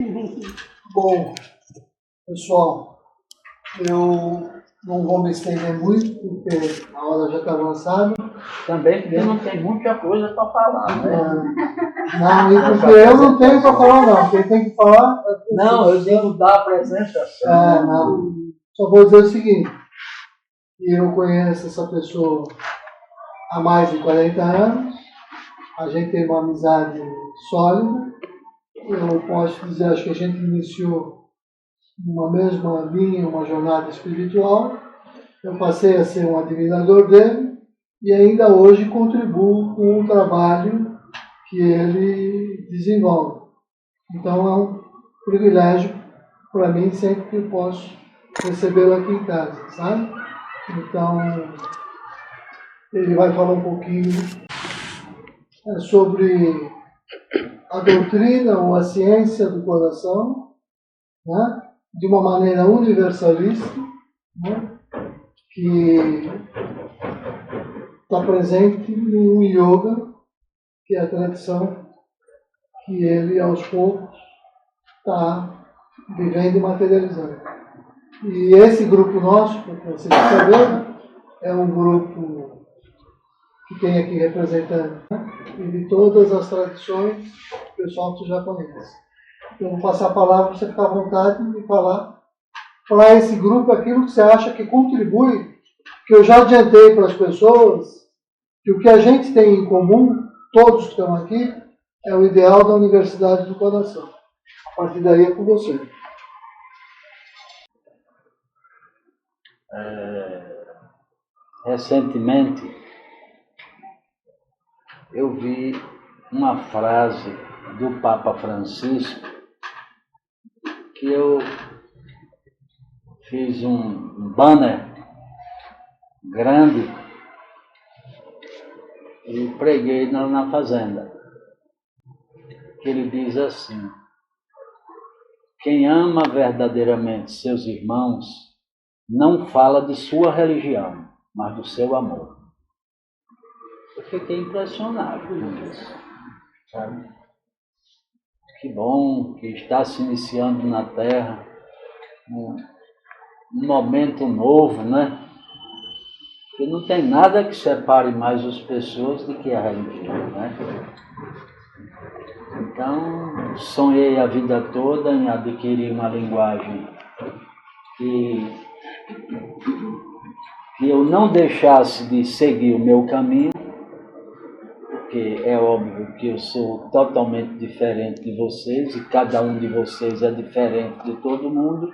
Bom, pessoal, eu não vou me estender muito, porque a hora já está avançada. Também porque não tem muita coisa para falar, né? Não, e porque eu não tenho para falar, não. Quem tem que falar é você. Não, eu digo dar a presença. Não. Só vou dizer o seguinte, que eu conheço essa pessoa há mais de 40 anos, a gente tem uma amizade sólida, eu posso dizer, acho que a gente iniciou numa mesma linha, uma jornada espiritual. Eu passei a ser um admirador dele e ainda hoje contribuo com o trabalho que ele desenvolve. Então é um privilégio para mim sempre que eu posso recebê-lo aqui em casa, sabe? Então ele vai falar um pouquinho sobre a doutrina ou a ciência do coração, né? De uma maneira universalista, né? Que está presente no yoga, que é a tradição que ele, aos poucos, está vivendo e materializando. E esse grupo nosso, para vocês saberem, é um grupo que tem aqui representante, né? E de todas as tradições, o pessoal que já conhece. Eu vou passar a palavra para você ficar à vontade de falar para esse grupo aquilo que você acha que contribui, que eu já adiantei para as pessoas, que o que a gente tem em comum, todos que estão aqui, é o ideal da Universidade do Coração. A partir daí é com você. Recentemente, eu vi uma frase do Papa Francisco que eu fiz um banner grande e preguei na fazenda. Que ele diz assim: quem ama verdadeiramente seus irmãos não fala de sua religião, mas do seu amor. Eu fiquei impressionado com isso, sabe? Que bom que está se iniciando na Terra um momento novo, né? Que não tem nada que separe mais as pessoas do que a religião, né? Então, sonhei a vida toda em adquirir uma linguagem que eu não deixasse de seguir o meu caminho, porque é óbvio que eu sou totalmente diferente de vocês e cada um de vocês é diferente de todo mundo.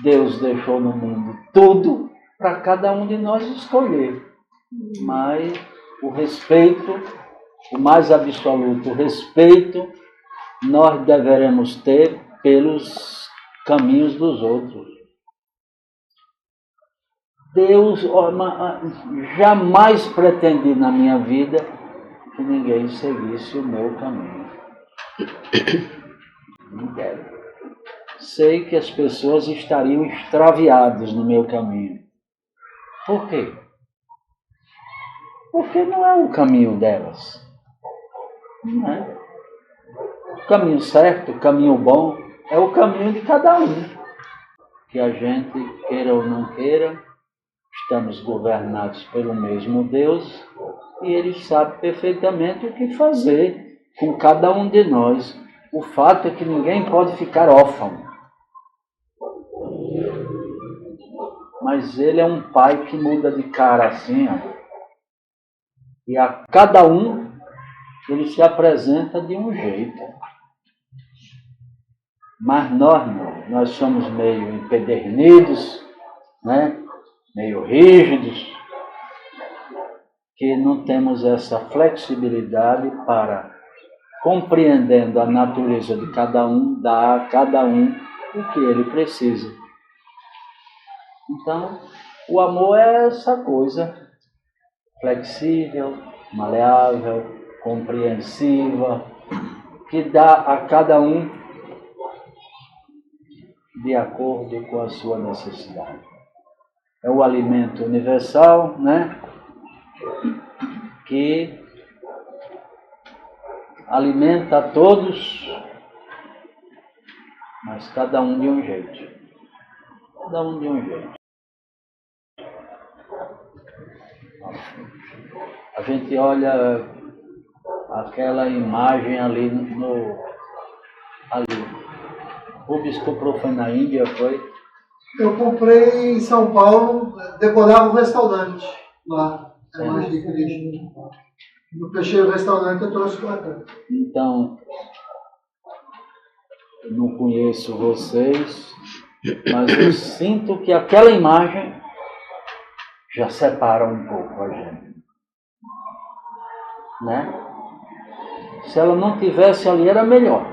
Deus deixou no mundo tudo para cada um de nós escolher, mas o respeito, o mais absoluto respeito, nós deveremos ter pelos caminhos dos outros. Deus, jamais pretendi na minha vida que ninguém seguisse o meu caminho. Não quero. Sei que as pessoas estariam extraviadas no meu caminho. Por quê? Porque não é o caminho delas. Não é? O caminho certo, o caminho bom, é o caminho de cada um. Que a gente, queira ou não queira, estamos governados pelo mesmo Deus e Ele sabe perfeitamente o que fazer com cada um de nós. O fato é que ninguém pode ficar órfão. Mas Ele é um Pai que muda de cara assim, ó. E a cada um Ele se apresenta de um jeito. Mas nós não. Nós somos meio empedernidos, né? Meio rígidos, que não temos essa flexibilidade para, compreendendo a natureza de cada um, dar a cada um o que ele precisa. Então, o amor é essa coisa flexível, maleável, compreensiva, que dá a cada um de acordo com a sua necessidade. É o alimento universal, né? Que alimenta a todos Mas cada um de um jeito. Cada um de um jeito. A gente olha aquela imagem ali ali. O Rubens comprou, foi na Índia, foi? Eu comprei em São Paulo, decorava um restaurante lá, a imagem de Cristo. Eu fechei o restaurante, eu trouxe para cá. Então, eu não conheço vocês, mas eu sinto que aquela imagem já separa um pouco a gente. Né? Se ela não tivesse ali, era melhor.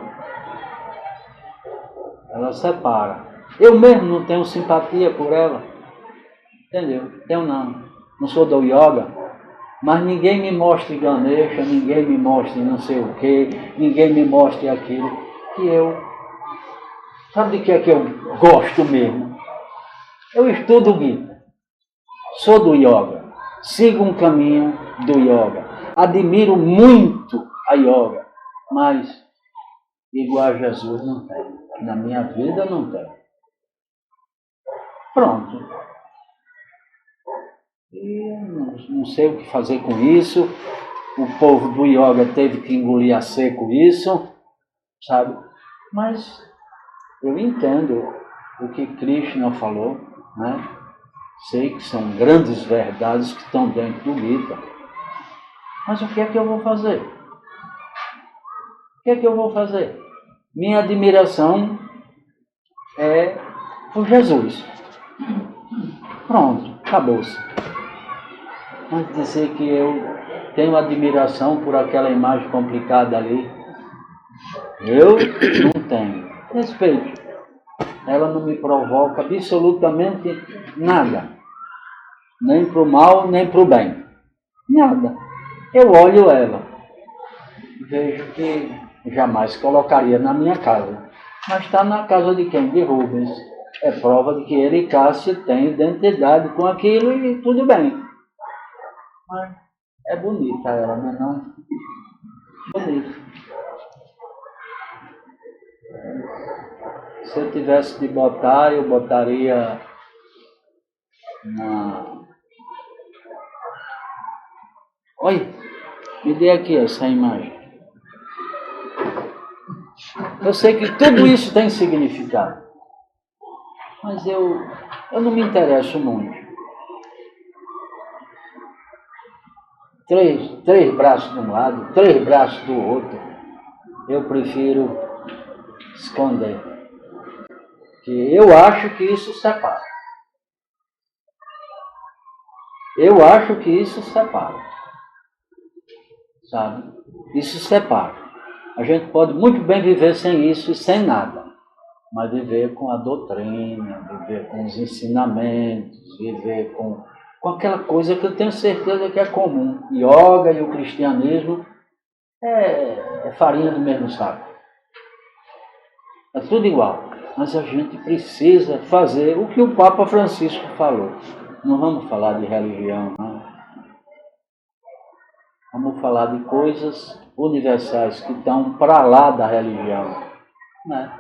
Ela separa. Eu mesmo não tenho simpatia por ela. Entendeu? Eu não. Não sou do yoga. Mas ninguém me mostre Ganesha, ninguém me mostre não sei o que, ninguém me mostre aquilo. Que eu... Sabe de que é que eu gosto mesmo? Eu estudo Gita. Sou do yoga. Sigo um caminho do yoga. Admiro muito a yoga. Mas igual a Jesus não tem. Na minha vida não tem. Pronto. E não sei o que fazer com isso. O povo do yoga teve que engolir a seco isso, sabe? Mas eu entendo o que Krishna falou, né? Sei que são grandes verdades que estão dentro do Gita. Mas o que é que eu vou fazer? O que é que eu vou fazer? Minha admiração é por Jesus. Pronto, acabou-se. Mas dizer que eu tenho admiração por aquela imagem complicada ali, eu não tenho. Respeito. Ela não me provoca absolutamente nada. Nem para o mal, nem para o bem. Nada. Eu olho ela. Vejo que jamais colocaria na minha casa. Mas está na casa de quem? De Rubens. É prova de que ele e Cássia têm identidade com aquilo e tudo bem. Mas é bonita ela, não é não? Bonita. Se eu tivesse de botar, eu botaria na... Olha, me dê aqui essa imagem. Eu sei que tudo isso tem significado. Mas eu não me interesso muito. Três braços de um lado, 3 braços do outro. Eu prefiro esconder. Porque eu acho que isso separa. Eu acho que isso separa. Sabe? Isso separa. A gente pode muito bem viver sem isso e sem nada. Mas viver com a doutrina, viver com os ensinamentos, viver com aquela coisa que eu tenho certeza que é comum. Yoga e o cristianismo é farinha do mesmo saco. É tudo igual. Mas a gente precisa fazer o que o Papa Francisco falou. Não vamos falar de religião, não. Vamos falar de coisas universais que estão para lá da religião. Né?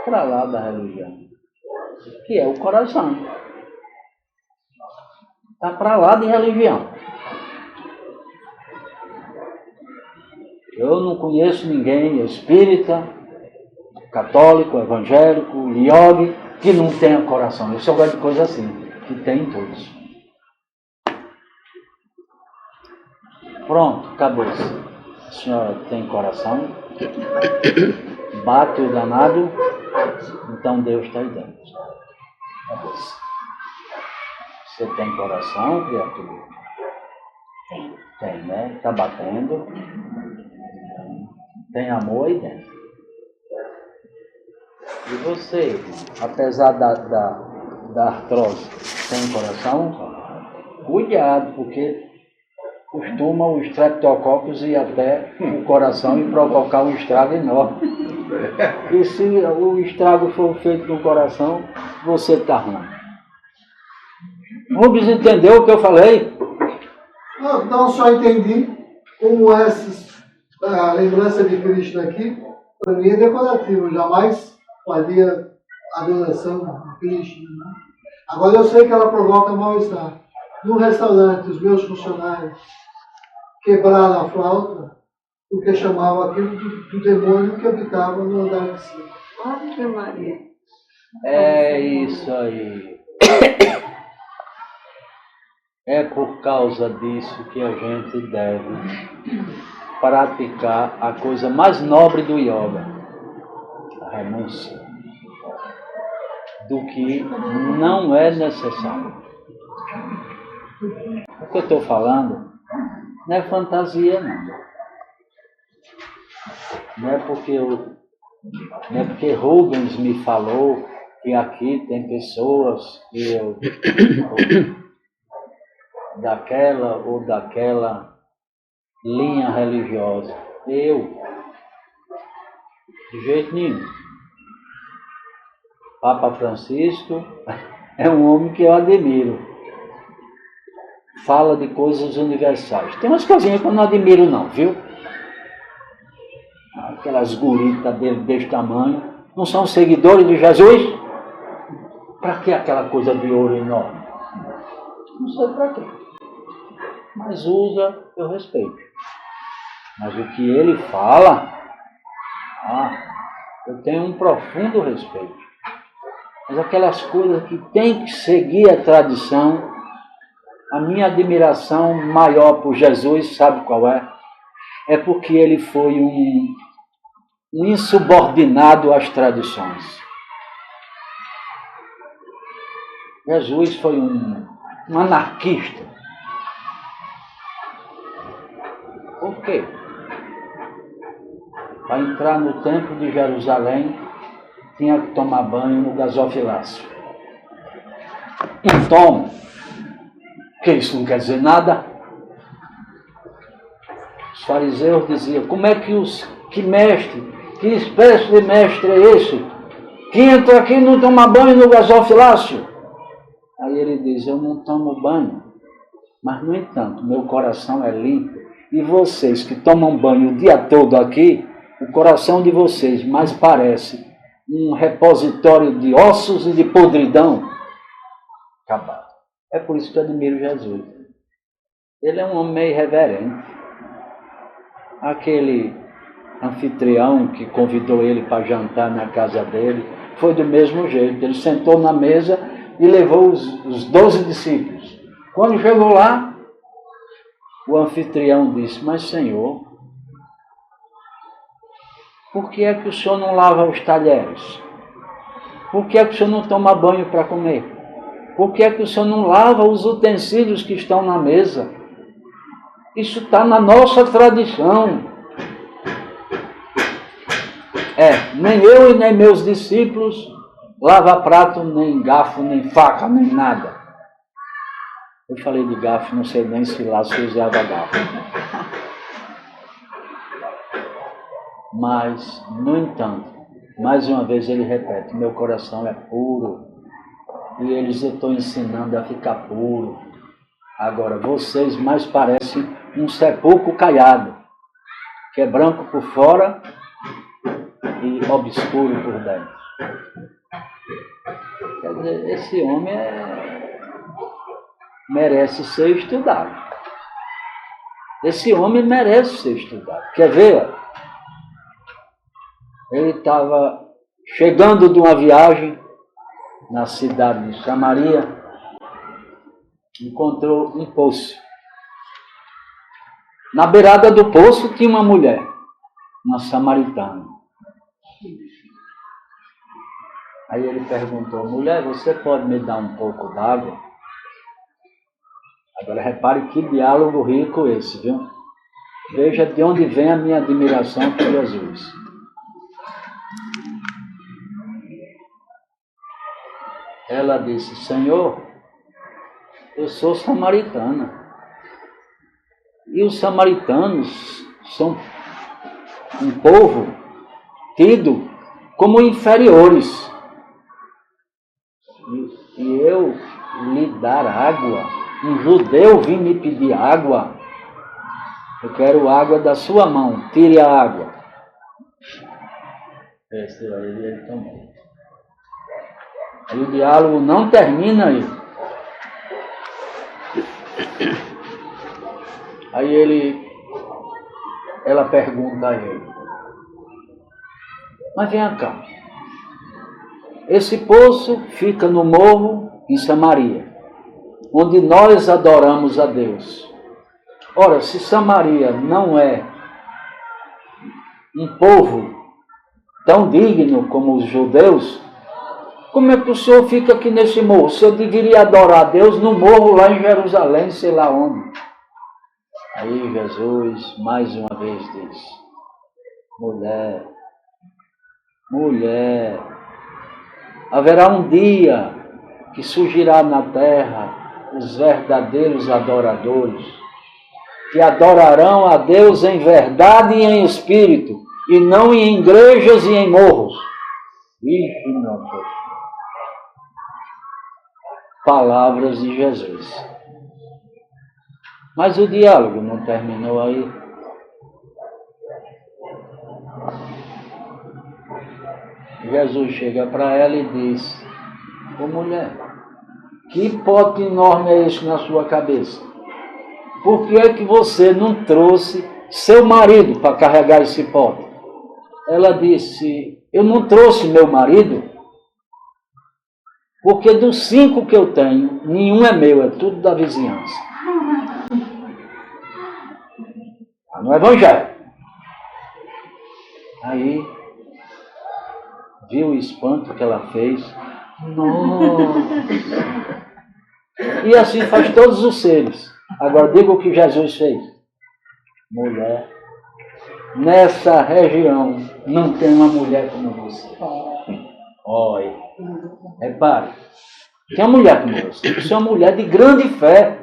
Para lá da religião. Que é o coração. Está para lá de religião. Eu não conheço ninguém espírita, católico, evangélico, yogi, que não tenha coração. Eu só gosto de coisa assim, que tem em todos. Pronto, acabou-se. A senhora tem coração? Bate o danado? Então Deus está aí dentro. Acabou-se. Você tem coração, criatura? Tem, né? Está batendo. Tem amor aí dentro. E você, apesar da artrose, tem coração? Cuidado, porque costuma o Streptococcus ir até o coração e provocar um estrago enorme. E se o estrago for feito no coração, você está ruim. Rubens entendeu o que eu falei? Não só entendi como a lembrança de Cristo aqui, para mim é decorativo, jamais faria adoração a Krishna. Né? Agora eu sei que ela provoca mal-estar. No restaurante, os meus funcionários quebraram a flauta porque chamavam aquilo do demônio que habitava no andar de cima. Ave Maria. É isso aí. É por causa disso que a gente deve praticar a coisa mais nobre do yoga, a renúncia, do que não é necessário. O que eu estou falando não é fantasia, não. Não é porque Rubens me falou que aqui tem pessoas que daquela ou daquela linha religiosa. De jeito nenhum. Papa Francisco é um homem que eu admiro. Fala de coisas universais. Tem umas coisinhas que eu não admiro não, viu? Aquelas guritas dele desse tamanho. Não são seguidores de Jesus? Para que aquela coisa de ouro enorme? Não sei para quê. Mas usa, eu respeito. Mas o que ele fala, eu tenho um profundo respeito. Mas aquelas coisas que tem que seguir a tradição, a minha admiração maior por Jesus, sabe qual é? É porque ele foi um insubordinado às tradições. Jesus foi um anarquista. Por quê? Para entrar no templo de Jerusalém, tinha que tomar banho no gasofilácio. Então, que isso não quer dizer nada? Os fariseus diziam, como é que que espécie de mestre é esse? Que entra aqui e não toma banho no gasofilácio? Aí ele diz, eu não tomo banho, mas no entanto, meu coração é limpo. E vocês que tomam banho o dia todo aqui, o coração de vocês mais parece um repositório de ossos e de podridão acabado. É por isso que eu admiro Jesus. Ele é um homem meio irreverente. Aquele anfitrião que convidou ele para jantar na casa dele, foi do mesmo jeito. Ele sentou na mesa e levou os 12 discípulos. Quando chegou lá, o anfitrião disse, mas Senhor, por que é que o Senhor não lava os talheres? Por que é que o Senhor não toma banho para comer? Por que é que o Senhor não lava os utensílios que estão na mesa? Isso está na nossa tradição. Nem eu e nem meus discípulos lava prato, nem garfo, nem faca, nem nada. Eu falei de garfo, não sei nem se lá se usava garfo. Mas, no entanto, mais uma vez ele repete, meu coração é puro. E eles eu estou ensinando a ficar puro. Agora, vocês mais parecem um sepulcro caiado, que é branco por fora e obscuro por dentro. Quer dizer, esse homem merece ser estudado. Esse homem merece ser estudado. Quer ver? Ele estava chegando de uma viagem na cidade de Samaria, encontrou um poço. Na beirada do poço tinha uma mulher, uma samaritana. Aí ele perguntou, mulher, você pode me dar um pouco d'água? Agora repare que diálogo rico esse, viu? Veja de onde vem a minha admiração por Jesus. Ela disse, Senhor, eu sou samaritana. E os samaritanos são um povo tido como inferiores. E eu lhe dar água, um judeu vir me pedir água, eu quero água da sua mão, tire a água. Esse aí ele tomou. Aí o diálogo não termina aí. Aí ela pergunta a ele: mas vem cá, esse poço fica no morro em Samaria, onde nós adoramos a Deus. Ora, se Samaria não é um povo tão digno como os judeus, como é que o senhor fica aqui nesse morro? O senhor deveria adorar a Deus no morro lá em Jerusalém, sei lá onde. Aí Jesus mais uma vez diz: mulher, haverá um dia que surgirá na terra os verdadeiros adoradores, que adorarão a Deus em verdade e em espírito, e não em igrejas e em morros. Ixi, não, palavras de Jesus. Mas o diálogo não terminou aí. Jesus chega para ela e diz: ô mulher, que pote enorme é esse na sua cabeça? Por que é que você não trouxe seu marido para carregar esse pote? Ela disse: eu não trouxe meu marido, porque dos 5 que eu tenho, nenhum é meu, é tudo da vizinhança. Está no Evangelho. Aí, viu o espanto que ela fez? Nossa! E assim faz todos os seres. Agora diga o que Jesus fez. Mulher, nessa região não tem uma mulher como você. Olha, repare, tem uma mulher como você. Você é uma mulher de grande fé.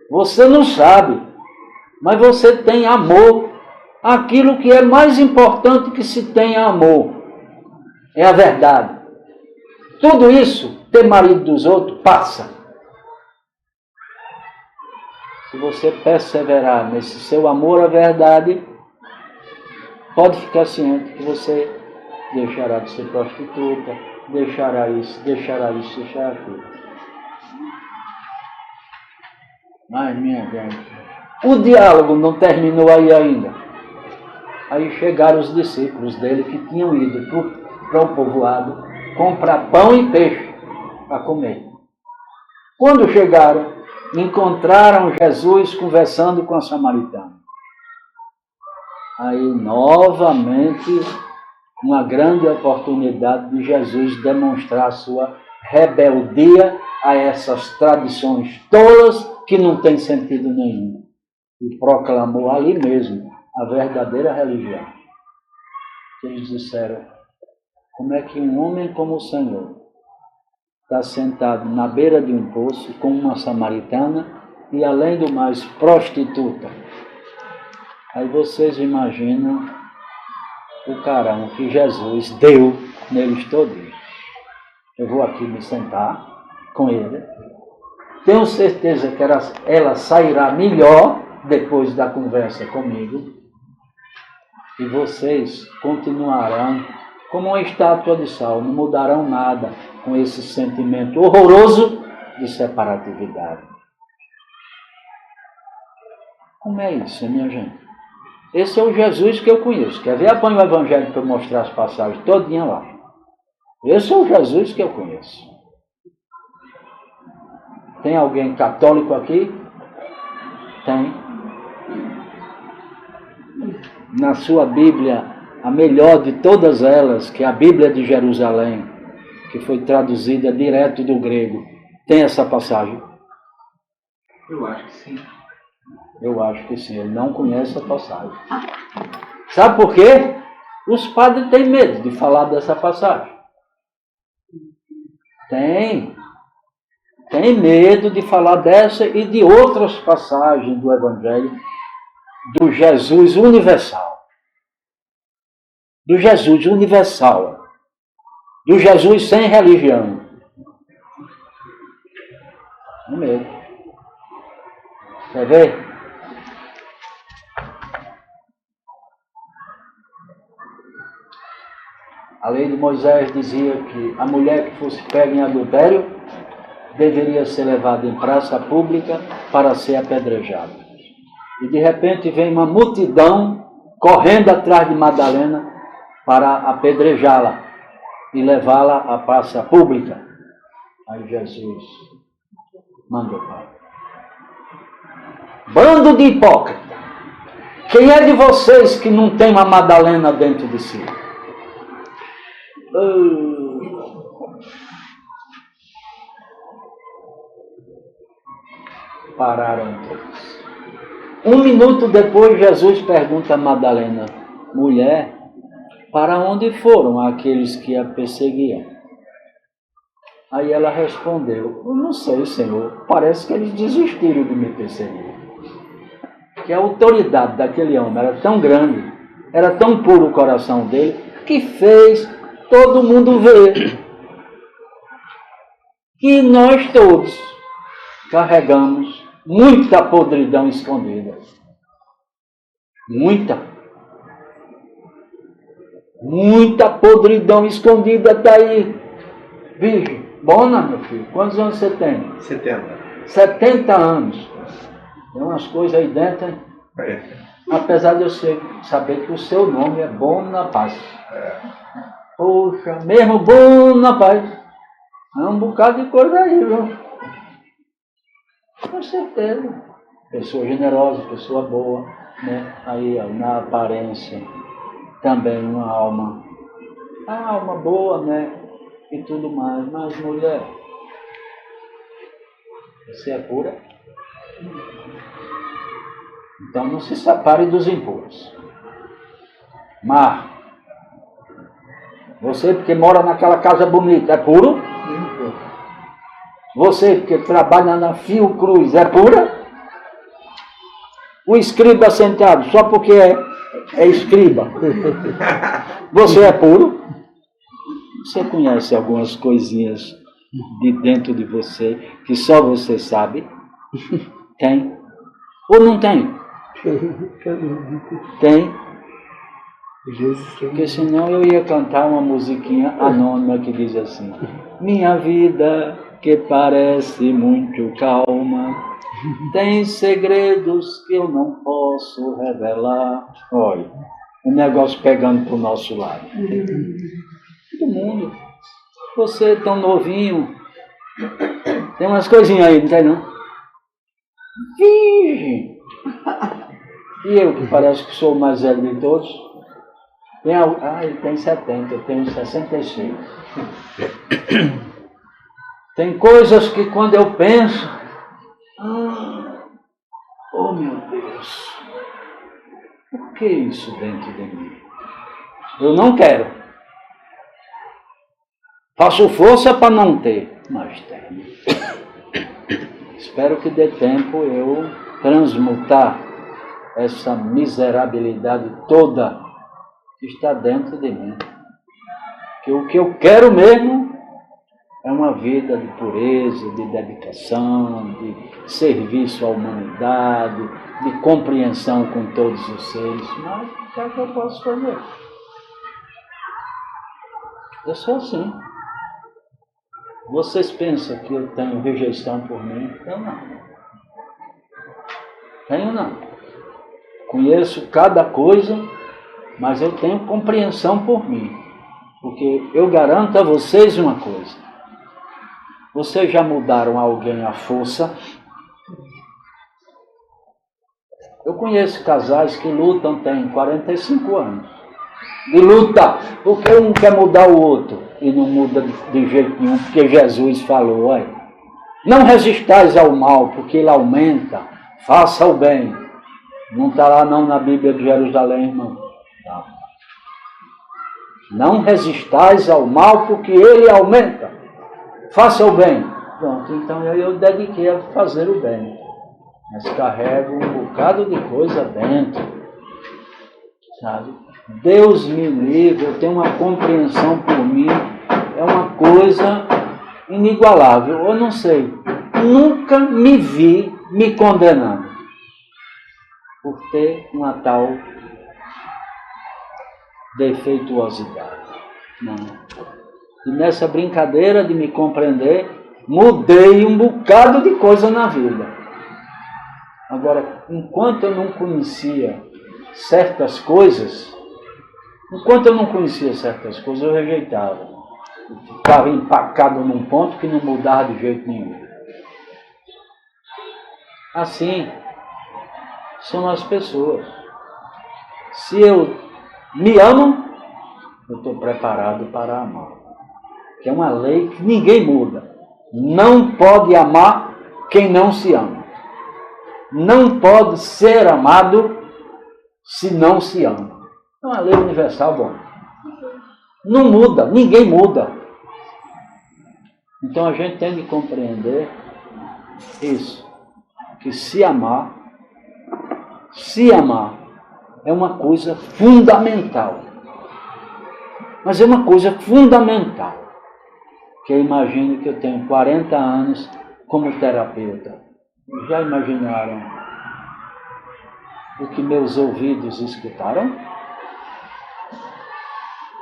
Você não sabe, mas você tem amor. Aquilo que é mais importante que se tenha amor é a verdade. Tudo isso, ter marido dos outros, passa. Se você perseverar nesse seu amor à verdade, pode ficar ciente que você deixará de ser prostituta, deixará isso, deixará aquilo. Mas, minha gente, o diálogo não terminou aí ainda. Aí chegaram os discípulos dele que tinham ido para o povoado comprar pão e peixe para comer. Quando chegaram, encontraram Jesus conversando com a samaritana. Aí, novamente, uma grande oportunidade de Jesus demonstrar sua rebeldia a essas tradições tolas que não têm sentido nenhum. E proclamou ali mesmo a verdadeira religião. Eles disseram: como é que um homem como o Senhor está sentado na beira de um poço com uma samaritana e, além do mais, prostituta? Aí vocês imaginam o carão que Jesus deu neles todos. Eu vou aqui me sentar com ele. Tenho certeza que ela sairá melhor depois da conversa comigo. E vocês continuarão como uma estátua de sal, não mudarão nada com esse sentimento horroroso de separatividade. Como é isso, minha gente? Esse é o Jesus que eu conheço. Quer ver? Apanha o Evangelho para eu mostrar as passagens todinha lá. Esse é o Jesus que eu conheço. Tem alguém católico aqui? Tem. Na sua Bíblia, a melhor de todas elas, que é a Bíblia de Jerusalém, que foi traduzida direto do grego, tem essa passagem? Eu acho que sim. Eu acho que sim, ele não conhece a passagem. Sabe por quê? Os padres têm medo de falar dessa passagem. Tem medo de falar dessa e de outras passagens do Evangelho, do Jesus universal. Do Jesus universal. Do Jesus sem religião. Tem medo. Quer ver? A lei de Moisés dizia que a mulher que fosse pega em adultério deveria ser levada em praça pública para ser apedrejada. E de repente vem uma multidão correndo atrás de Madalena para apedrejá-la e levá-la à praça pública. Aí Jesus mandou para. Bando de hipócrita! Quem é de vocês que não tem uma Madalena dentro de si? Pararam todos. 1 minuto depois, Jesus pergunta a Madalena: mulher, para onde foram aqueles que a perseguiam? Aí ela respondeu: eu não sei, Senhor, parece que eles desistiram de me perseguir. Que a autoridade daquele homem era tão grande, era tão puro o coração dele, que fez todo mundo ver que nós todos carregamos muita podridão escondida. Muita podridão escondida está aí. Virgem, bona, meu filho, quantos anos você tem? 70 anos. Tem umas coisas aí dentro, hein? Apesar de eu saber que o seu nome é Bona Paz. Poxa, mesmo Bona Paz. É um bocado de coisa aí, viu? Com certeza. Pessoa generosa, pessoa boa, né? Aí, ó, na aparência, também uma alma boa, né? E tudo mais. Mas, mulher, você é pura? Então não se separe dos impuros. Mar, você porque mora naquela casa bonita, é puro? Você porque trabalha na Fiocruz, é pura? O escriba sentado, só porque é escriba, você é puro? Você conhece algumas coisinhas de dentro de você que só você sabe? Tem? Ou não tem? Tem? Porque senão eu ia cantar uma musiquinha anônima que diz assim: minha vida que parece muito calma tem segredos que eu não posso revelar. Olha, o negócio pegando para o nosso lado. Todo mundo. Você tão novinho, tem umas coisinhas aí, não tem não? Virgem! E eu, que parece que sou o mais velho de todos, ele tem 70, eu tenho 66. Tem coisas que quando eu penso, oh meu Deus, por que isso dentro de mim? Eu não quero. Faço força para não ter, mas tenho. Espero que dê tempo eu transmutar essa miserabilidade toda que está dentro de mim. Que o que eu quero mesmo é uma vida de pureza, de dedicação, de serviço à humanidade, de compreensão com todos os seres. Mas o que é que eu posso fazer? Eu sou assim. Vocês pensam que eu tenho rejeição por mim? Eu não. Tenho não. Conheço cada coisa, mas eu tenho compreensão por mim. Porque eu garanto a vocês uma coisa. Vocês já mudaram alguém à força? Eu conheço casais que lutam, têm 45 anos. De luta, porque um quer mudar o outro e não muda de jeito nenhum, porque Jesus falou, olha, não resistais ao mal, porque ele aumenta, faça o bem. Não está lá não na Bíblia de Jerusalém, irmão. Não resistais ao mal, porque ele aumenta, faça o bem. Pronto, então eu dediquei a fazer o bem. Mas carrego um bocado de coisa dentro, sabe? Deus me livre, eu tenho uma compreensão por mim, é uma coisa inigualável. Eu não sei, nunca me vi me condenando por ter uma tal defeituosidade. Não. E nessa brincadeira de me compreender, mudei um bocado de coisa na vida. Agora, enquanto eu não conhecia certas coisas, eu rejeitava. Eu ficava empacado num ponto que não mudava de jeito nenhum. Assim são as pessoas. Se eu me amo, eu estou preparado para amar. Que é uma lei que ninguém muda. Não pode amar quem não se ama. Não pode ser amado se não se ama. É uma lei universal, bom. Não muda, ninguém muda. Então a gente tem que compreender isso. Que se amar é uma coisa fundamental. Mas é uma coisa fundamental. Que eu imagino que eu tenho 40 anos como terapeuta. Já imaginaram o que meus ouvidos escutaram?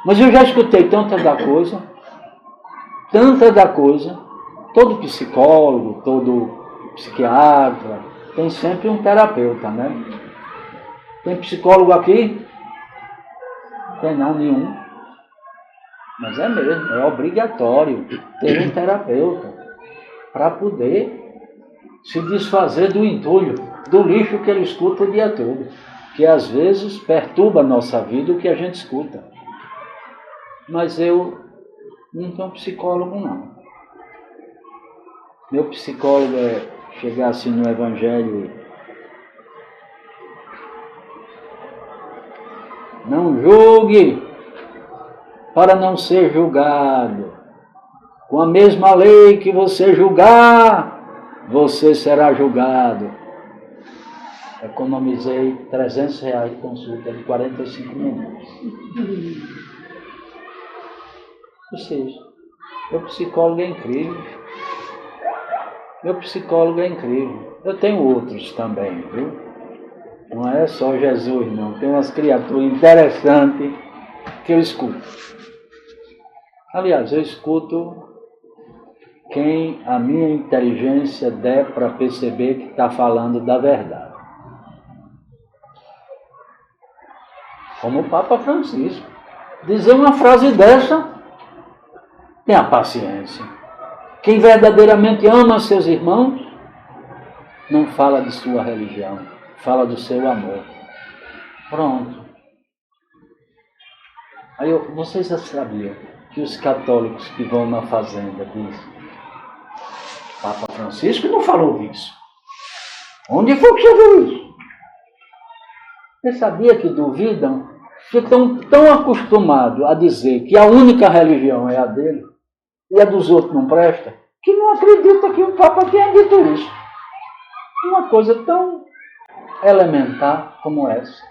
Mas eu já escutei tanta da coisa. Todo psicólogo, todo psiquiatra, tem sempre um terapeuta, né? Tem psicólogo aqui? Tem não, nenhum. Mas é mesmo, é obrigatório ter um terapeuta para poder se desfazer do entulho, do lixo que ele escuta o dia todo, que às vezes perturba a nossa vida o que a gente escuta. Mas eu não sou psicólogo, não. Meu psicólogo é chegar assim no Evangelho e não julgue para não ser julgado. Com a mesma lei que você julgar, você será julgado. Economizei R$300 de consulta de 45 minutos. Ou seja, meu psicólogo é incrível. Eu tenho outros também, viu? Não é só Jesus, não. Tem umas criaturas interessantes que eu escuto. Aliás, eu escuto quem a minha inteligência der para perceber que está falando da verdade. Como o Papa Francisco. Dizer uma frase dessa, tenha paciência. Quem verdadeiramente ama seus irmãos, não fala de sua religião, fala do seu amor. Pronto. Aí vocês já sabiam que os católicos que vão na fazenda dizem, Papa Francisco não falou disso. Onde foi que você viu isso? Você sabia que duvidam? Que estão tão acostumados a dizer que a única religião é a dele e a dos outros não presta, que não acredita que o Papa tenha dito isso. Uma coisa tão elementar como essa.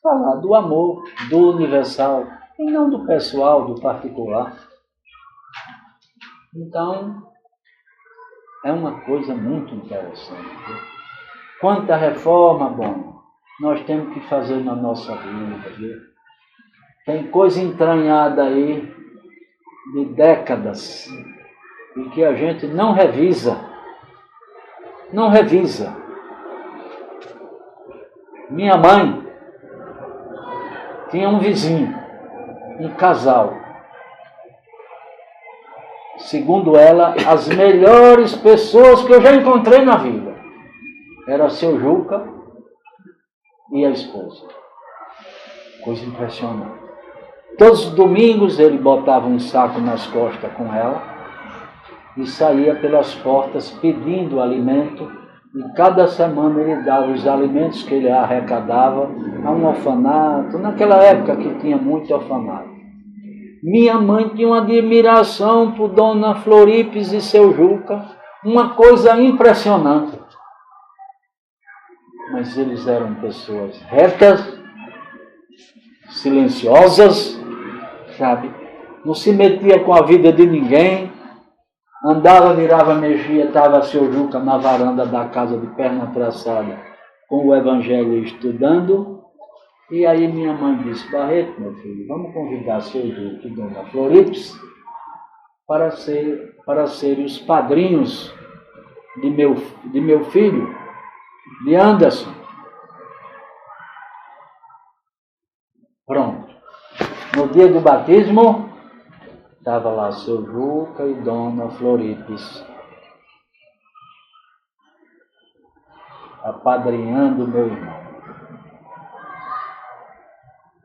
Falar do amor, do universal, e não do pessoal, do particular. Então, é uma coisa muito interessante. Quanta reforma, bom, nós temos que fazer na nossa vida. Viu? Tem coisa entranhada aí de décadas e que a gente não revisa. Não revisa. Minha mãe tinha um vizinho, um casal. Segundo ela, as melhores pessoas que eu já encontrei na vida. Era seu Juca e a esposa. Coisa impressionante. Todos os domingos ele botava um saco nas costas com ela e saía pelas portas pedindo alimento, e cada semana ele dava os alimentos que ele arrecadava a um orfanato, naquela época que tinha muito orfanato. Minha mãe tinha uma admiração por Dona Floripes e seu Juca, uma coisa impressionante. Mas eles eram pessoas retas, silenciosas, sabe? Não se metia com a vida de ninguém. Andava, virava, mexia, estava seu Juca na varanda da casa de perna traçada, com o Evangelho estudando, E aí minha mãe disse, Barreto, meu filho, vamos convidar seu Juca e Dona Floripes para serem os padrinhos de meu filho, de Anderson. Pronto. No dia do batismo, estava lá seu Juca e Dona Floripes, apadrinhando meu irmão.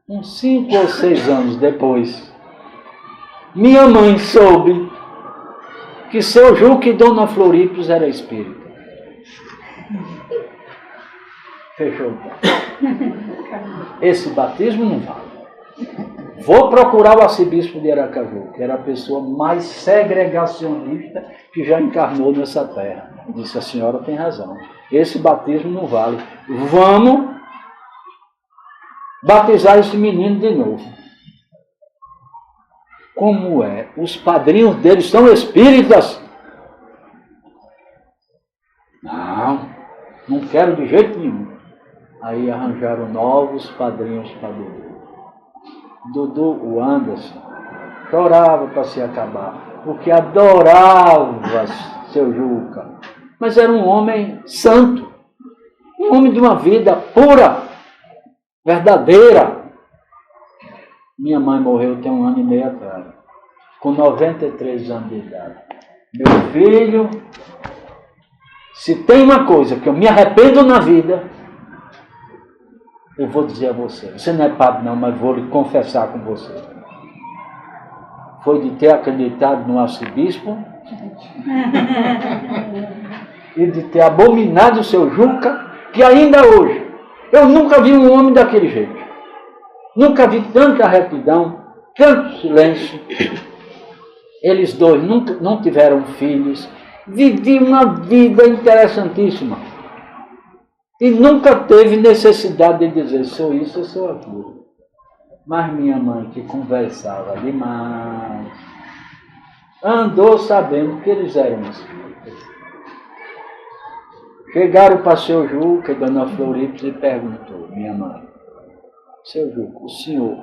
Uns 5 ou 6 anos depois, minha mãe soube que seu Juca e Dona Floripes era espírita. Fechou. Esse batismo não vale. Vou procurar o arcebispo de Aracaju, que era a pessoa mais segregacionista que já encarnou nessa terra. Disse, a senhora tem razão. Esse batismo não vale. Vamos batizar esse menino de novo. Como é? Os padrinhos deles são espíritas? Não quero de jeito nenhum. Aí arranjaram novos padrinhos para Dudu, o Anderson, chorava para se acabar, porque adorava seu Juca. Mas era um homem santo, um homem de uma vida pura, verdadeira. Minha mãe morreu tem 1 ano e meio atrás, com 93 anos de idade. Meu filho, se tem uma coisa que eu me arrependo na vida, eu vou dizer a você. Você não é padre não, mas vou lhe confessar com você. Foi de ter acreditado no arcebispo e de ter abominado o seu Juca, que ainda hoje, eu nunca vi um homem daquele jeito. Nunca vi tanta retidão, tanto silêncio. Eles dois nunca, não tiveram filhos, viviam uma vida interessantíssima. E nunca teve necessidade de dizer, sou isso ou sou aquilo. Mas minha mãe, que conversava demais, andou sabendo que eles eram espíritas. Chegaram para seu Juca e Dona Floripes e perguntou, minha mãe, seu Juca, o senhor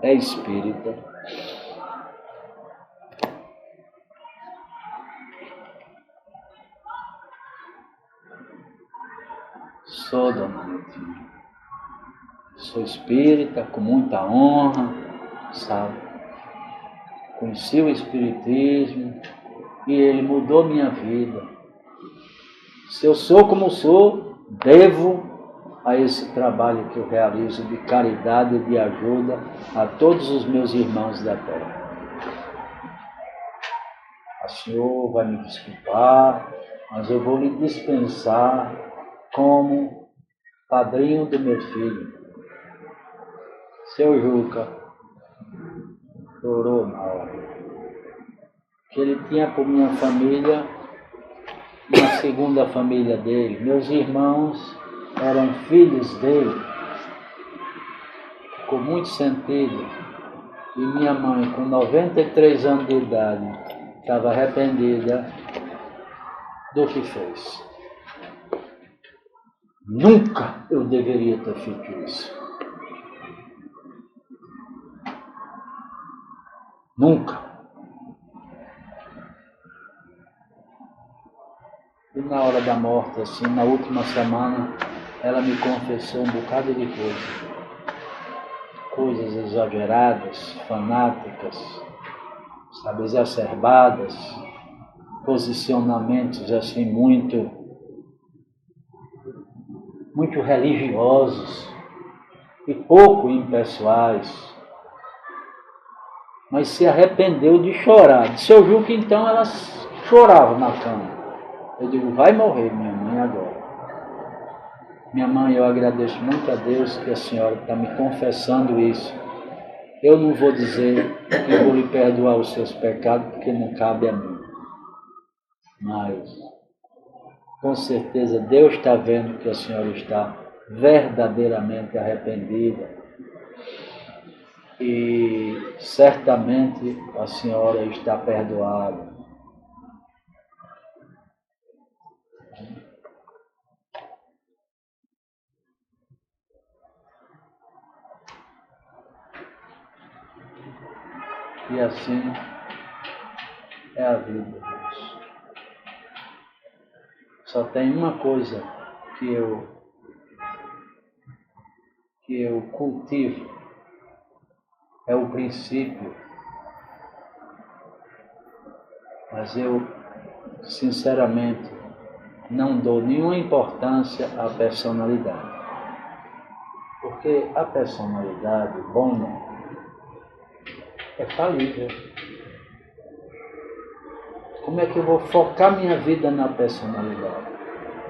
é espírita? Sou, dona Netinha. Sou espírita, com muita honra, sabe? Conheci o espiritismo e ele mudou minha vida. Se eu sou como sou, devo a esse trabalho que eu realizo de caridade e de ajuda a todos os meus irmãos da terra. O senhor vai me desculpar, mas eu vou lhe dispensar como padrinho do meu filho. Seu Juca chorou na hora. Que ele tinha por minha família uma segunda família dele. Meus irmãos eram filhos dele. Ficou muito sentido. E minha mãe, com 93 anos de idade, estava arrependida do que fez. Nunca eu deveria ter feito isso. Nunca. E na hora da morte, assim, na última semana, ela me confessou um bocado de coisa. Coisas exageradas, fanáticas, sabe, exacerbadas, posicionamentos assim muito religiosos e pouco impessoais. Mas se arrependeu de chorar. De seu Juca, então, ela chorava na cama. Eu digo, vai morrer minha mãe agora. Minha mãe, eu agradeço muito a Deus que a senhora está me confessando isso. Eu não vou dizer que vou lhe perdoar os seus pecados, porque não cabe a mim. Mas, com certeza, Deus está vendo que a senhora está verdadeiramente arrependida. E certamente a senhora está perdoada. E assim é a vida. Só tem uma coisa que eu cultivo, é o princípio. Mas eu, sinceramente, não dou nenhuma importância à personalidade. Porque a personalidade, bom, é falível. Como é que eu vou focar minha vida na personalidade?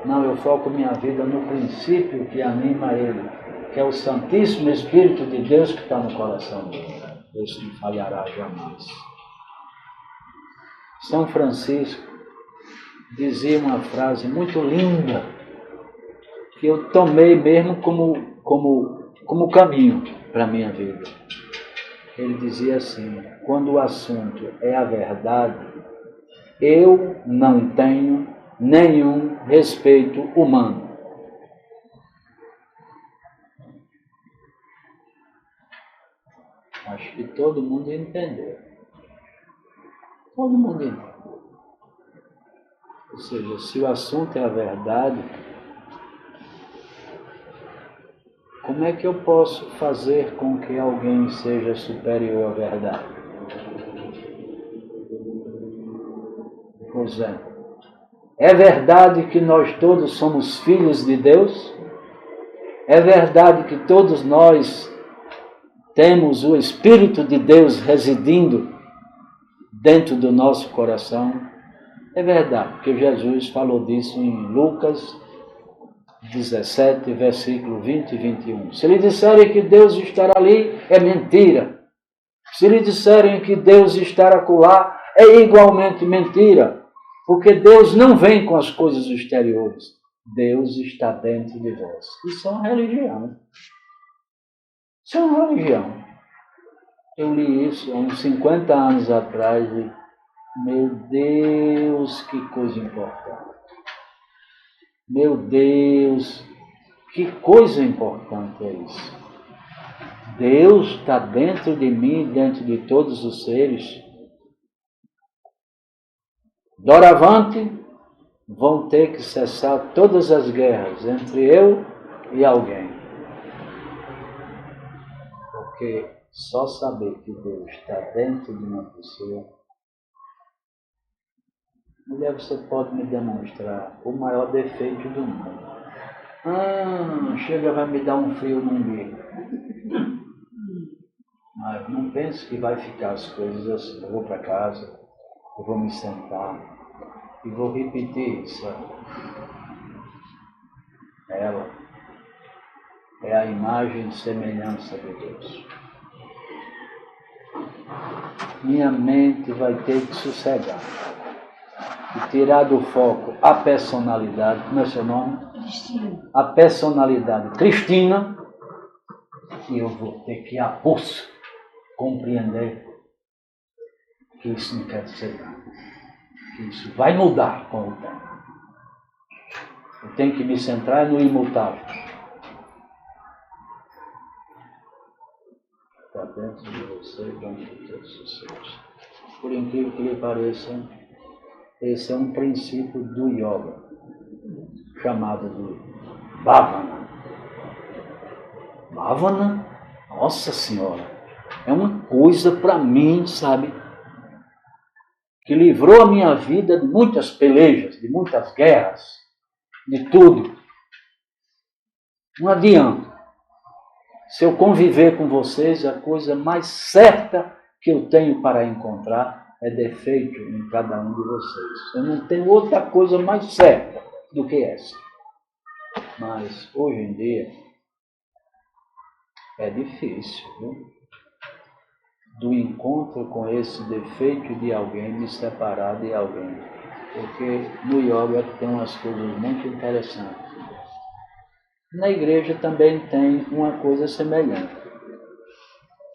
Não, eu foco minha vida no princípio que anima ele, que é o Santíssimo Espírito de Deus que está no coração dele. Esse não falhará jamais. São Francisco dizia uma frase muito linda, que eu tomei mesmo como caminho para a minha vida. Ele dizia assim: quando o assunto é a verdade, eu não tenho nenhum respeito humano. Acho que todo mundo entendeu. Todo mundo entendeu. Ou seja, se o assunto é a verdade, como é que eu posso fazer com que alguém seja superior à verdade? Pois é verdade que nós todos somos filhos de Deus? É verdade que todos nós temos o Espírito de Deus residindo dentro do nosso coração? É verdade, porque Jesus falou disso em Lucas 17, versículo 20 e 21. Se lhe disserem que Deus estará ali, é mentira. Se lhe disserem que Deus estará acolá, é igualmente mentira. Porque Deus não vem com as coisas exteriores. Deus está dentro de vós. Isso é uma religião. Isso é uma religião. Eu li isso há uns 50 anos atrás e, meu Deus, que coisa importante. Meu Deus, que coisa importante é isso. Deus está dentro de mim, dentro de todos os seres. Doravante, vão ter que cessar todas as guerras entre eu e alguém. Porque só saber que Deus está dentro de uma pessoa. Mulher, você pode me demonstrar o maior defeito do mundo. Chega, vai me dar um frio no umbigo. Mas não pense que vai ficar as coisas assim. Eu vou para casa, eu vou me sentar e vou repetir isso. Ela é a imagem e semelhança de Deus. Minha mente vai ter que sossegar e tirar do foco a personalidade. Como é seu nome? Cristina. A personalidade Cristina. E eu vou ter que, a pulso, compreender que isso não quer dizer nada. Que isso vai mudar com o tempo. Eu tenho que me centrar no imutável. Está dentro de você, dentro de todos os seres. Por incrível que lhe pareça, esse é um princípio do yoga, chamado de Bhavana. Bhavana, nossa Senhora, é uma coisa para mim, sabe, que livrou a minha vida de muitas pelejas, de muitas guerras, de tudo. Não adianta. Se eu conviver com vocês, a coisa mais certa que eu tenho para encontrar é defeito em cada um de vocês. Eu não tenho outra coisa mais certa do que essa. Mas, hoje em dia, é difícil, viu? Do encontro com esse defeito de alguém, me separar de alguém. Porque no yoga tem umas coisas muito interessantes. Na igreja também tem uma coisa semelhante,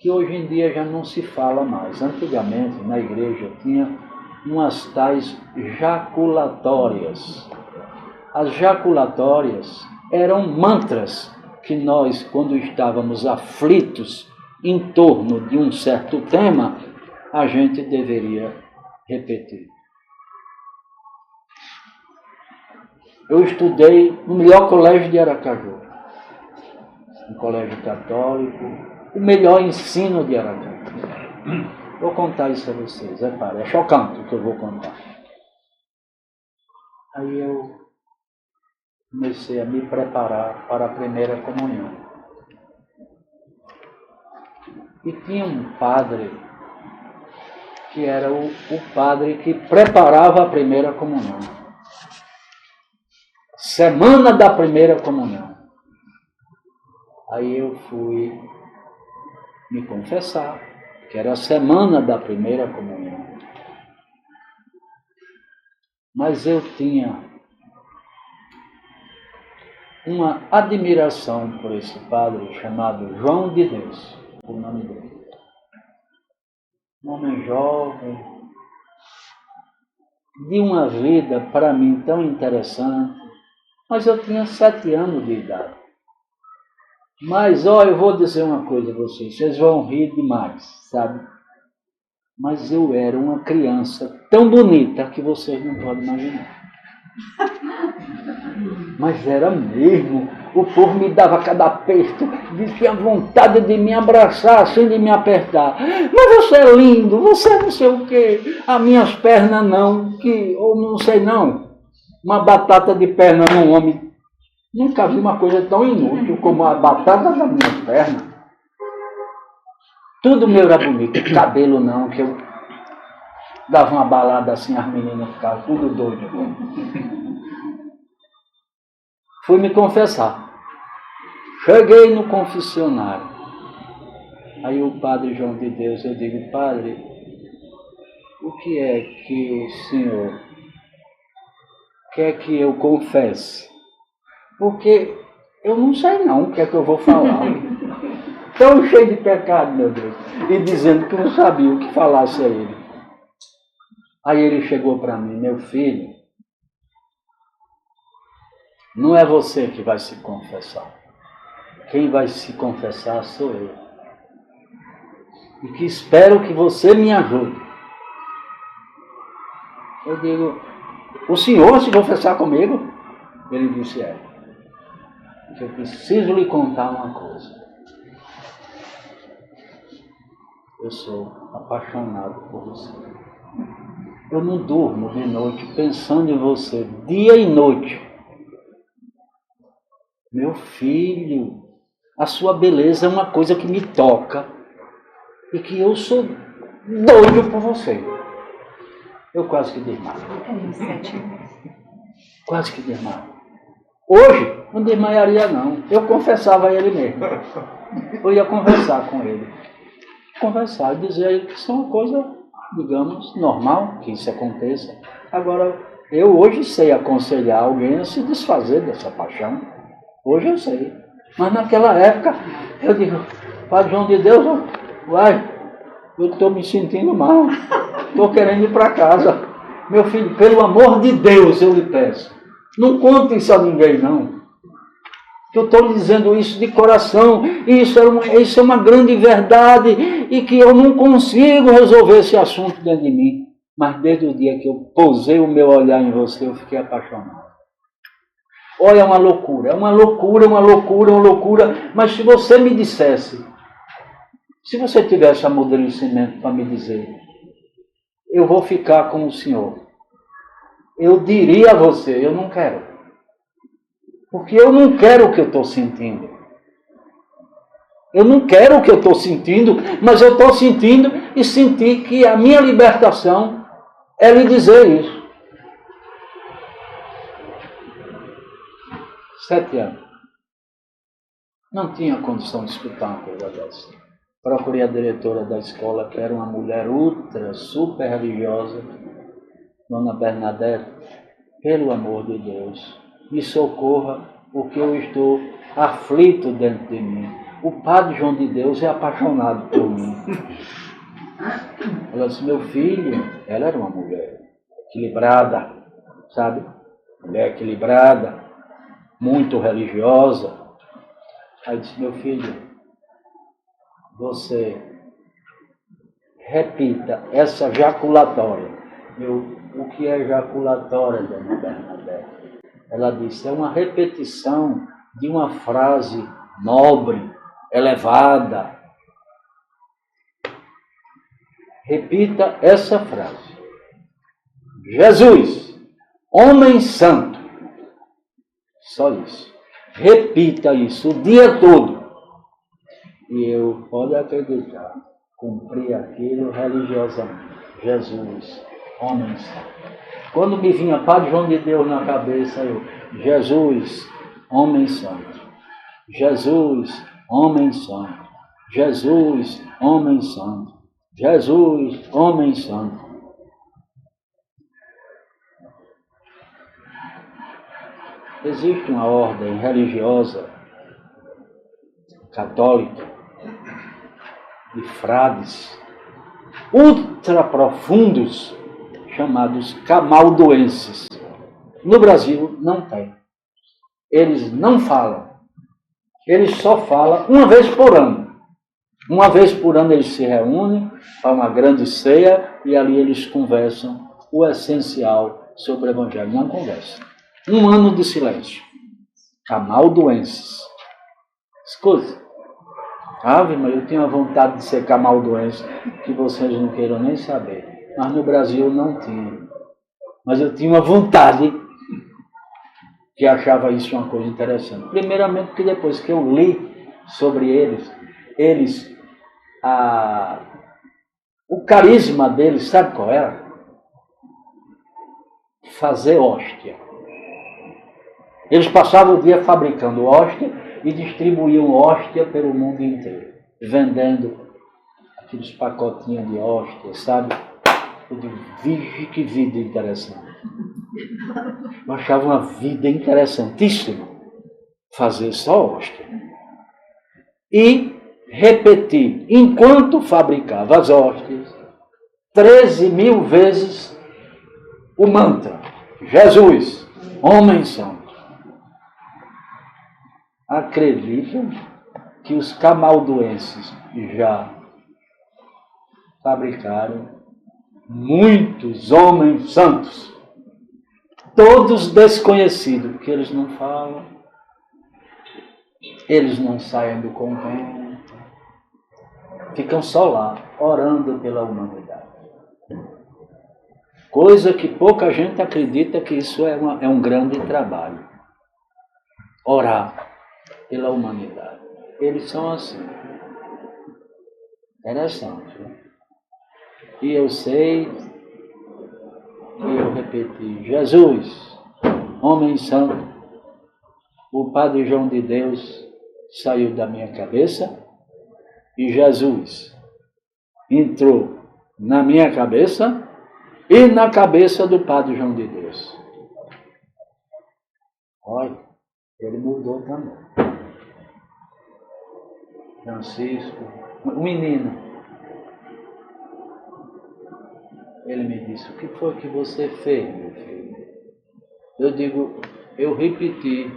que hoje em dia já não se fala mais. Antigamente, na igreja, tinha umas tais jaculatórias. As jaculatórias eram mantras que nós, quando estávamos aflitos em torno de um certo tema, a gente deveria repetir. Eu estudei no melhor colégio de Aracaju, um colégio católico, o melhor ensino de Aracaju. Vou contar isso a vocês, é chocante o que eu vou contar. Aí eu comecei a me preparar para a primeira comunhão. E tinha um padre, que era o padre que preparava a primeira comunhão. Semana da primeira comunhão. Aí eu fui me confessar, que era a semana da primeira comunhão. Mas eu tinha uma admiração por esse padre chamado João de Deus, o nome dele. Um homem jovem, de uma vida para mim tão interessante, mas eu tinha 7 anos de idade. Mas, eu vou dizer uma coisa a vocês vão rir demais, sabe? Mas eu era uma criança tão bonita que vocês não podem imaginar. Mas era mesmo. O povo me dava cada aperto, tinha vontade de me abraçar, assim, de me apertar. Mas você é lindo, você não sei o quê. As minhas pernas não, ou não sei não. Uma batata de perna num homem. Nunca vi uma coisa tão inútil como a batata das minhas pernas. Tudo meu era bonito, cabelo não, que eu dava uma balada assim, as meninas ficavam tudo doidas. Fui me confessar. Cheguei no confessionário. Aí o padre João de Deus, eu digo, padre, o que é que o senhor quer que eu confesse? Porque eu não sei não o que é que eu vou falar. Tão cheio de pecado, meu Deus. E dizendo que não sabia o que falasse a ele. Aí ele chegou para mim, meu filho, não é você que vai se confessar. Quem vai se confessar sou eu. E que espero que você me ajude. Eu digo, o senhor vai se confessar comigo? Ele disse, eu preciso lhe contar uma coisa. Eu sou apaixonado por você. Eu não durmo de noite pensando em você, dia e noite. Meu filho, a sua beleza é uma coisa que me toca e que eu sou doido por você. Eu quase que desmaio. Quase que desmaio. Hoje, não desmaiaria não. Eu confessava a ele mesmo. Eu ia conversar com ele. Conversar e dizer a ele que isso é uma coisa, digamos, normal, que isso aconteça. Agora, eu hoje sei aconselhar alguém a se desfazer dessa paixão. Hoje eu sei. Mas naquela época, eu digo, Padre João de Deus, eu estou me sentindo mal. Estou querendo ir para casa. Meu filho, pelo amor de Deus, eu lhe peço. Não conte isso a ninguém, não. Eu estou lhe dizendo isso de coração. Isso é uma grande verdade. E que eu não consigo resolver esse assunto dentro de mim. Mas desde o dia que eu pousei o meu olhar em você, eu fiquei apaixonado. Olha, é uma loucura, mas se você me dissesse, se você tivesse amadurecimento para me dizer, eu vou ficar com o senhor, eu diria a você, eu não quero. Porque eu não quero o que eu estou sentindo. Eu não quero o que eu estou sentindo, mas eu estou sentindo e senti que a minha libertação é lhe dizer isso. 7 anos. Não tinha condição de escutar uma coisa dessa. Procurei a diretora da escola, que era uma mulher super religiosa, Dona Bernadette, pelo amor de Deus, me socorra, porque eu estou aflito dentro de mim. O Padre João de Deus é apaixonado por mim. Ela disse, meu filho, ela era uma mulher equilibrada, sabe? Mulher equilibrada, muito religiosa. Aí disse, meu filho, você repita essa jaculatória. O que é jaculatória, dona Bernadette? Ela disse, é uma repetição de uma frase nobre, elevada. Repita essa frase. Jesus, homem santo. Só isso. Repita isso o dia todo. E eu, pode acreditar, cumpri aquilo religiosamente. Jesus, homem santo. Quando me vinha Padre João de Deus na cabeça, eu, Jesus, homem santo. Jesus, homem santo. Jesus, homem santo. Jesus, homem santo. Existe uma ordem religiosa católica de frades ultra profundos chamados camalduenses. No Brasil não tem. Eles não falam. Eles só falam uma vez por ano. Uma vez por ano eles se reúnem para uma grande ceia e ali eles conversam o essencial sobre o Evangelho. Não conversam. Um ano de silêncio. Camalduenses. Escuta. Ave, mas eu tenho a vontade de ser camalduense, que vocês não queiram nem saber. Mas no Brasil não tinha. Mas eu tinha uma vontade que achava isso uma coisa interessante. Primeiramente porque depois que eu li sobre eles, o carisma deles, sabe qual era? Fazer hóstia. Eles passavam o dia fabricando hóstia e distribuíam hóstia pelo mundo inteiro, vendendo aqueles pacotinhos de hóstia, sabe? Eu digo, vige que vida interessante. Eu achava uma vida interessantíssima fazer só hóstia. E repetir, enquanto fabricava as hóstias, 13.000 vezes o mantra. Jesus, homem santo. Acreditam que os camalduenses já fabricaram muitos homens santos, todos desconhecidos, porque eles não falam, eles não saem do convento, ficam só lá, orando pela humanidade. Coisa que pouca gente acredita que isso é um grande trabalho. Orar pela humanidade. Eles são assim. Interessante, né? E eu sei que eu repeti, Jesus, homem santo, o Padre João de Deus saiu da minha cabeça e Jesus entrou na minha cabeça e na cabeça do Padre João de Deus. Olha, ele mudou também. Francisco, um menino. Ele me disse, o que foi que você fez, meu filho? Eu digo, eu repeti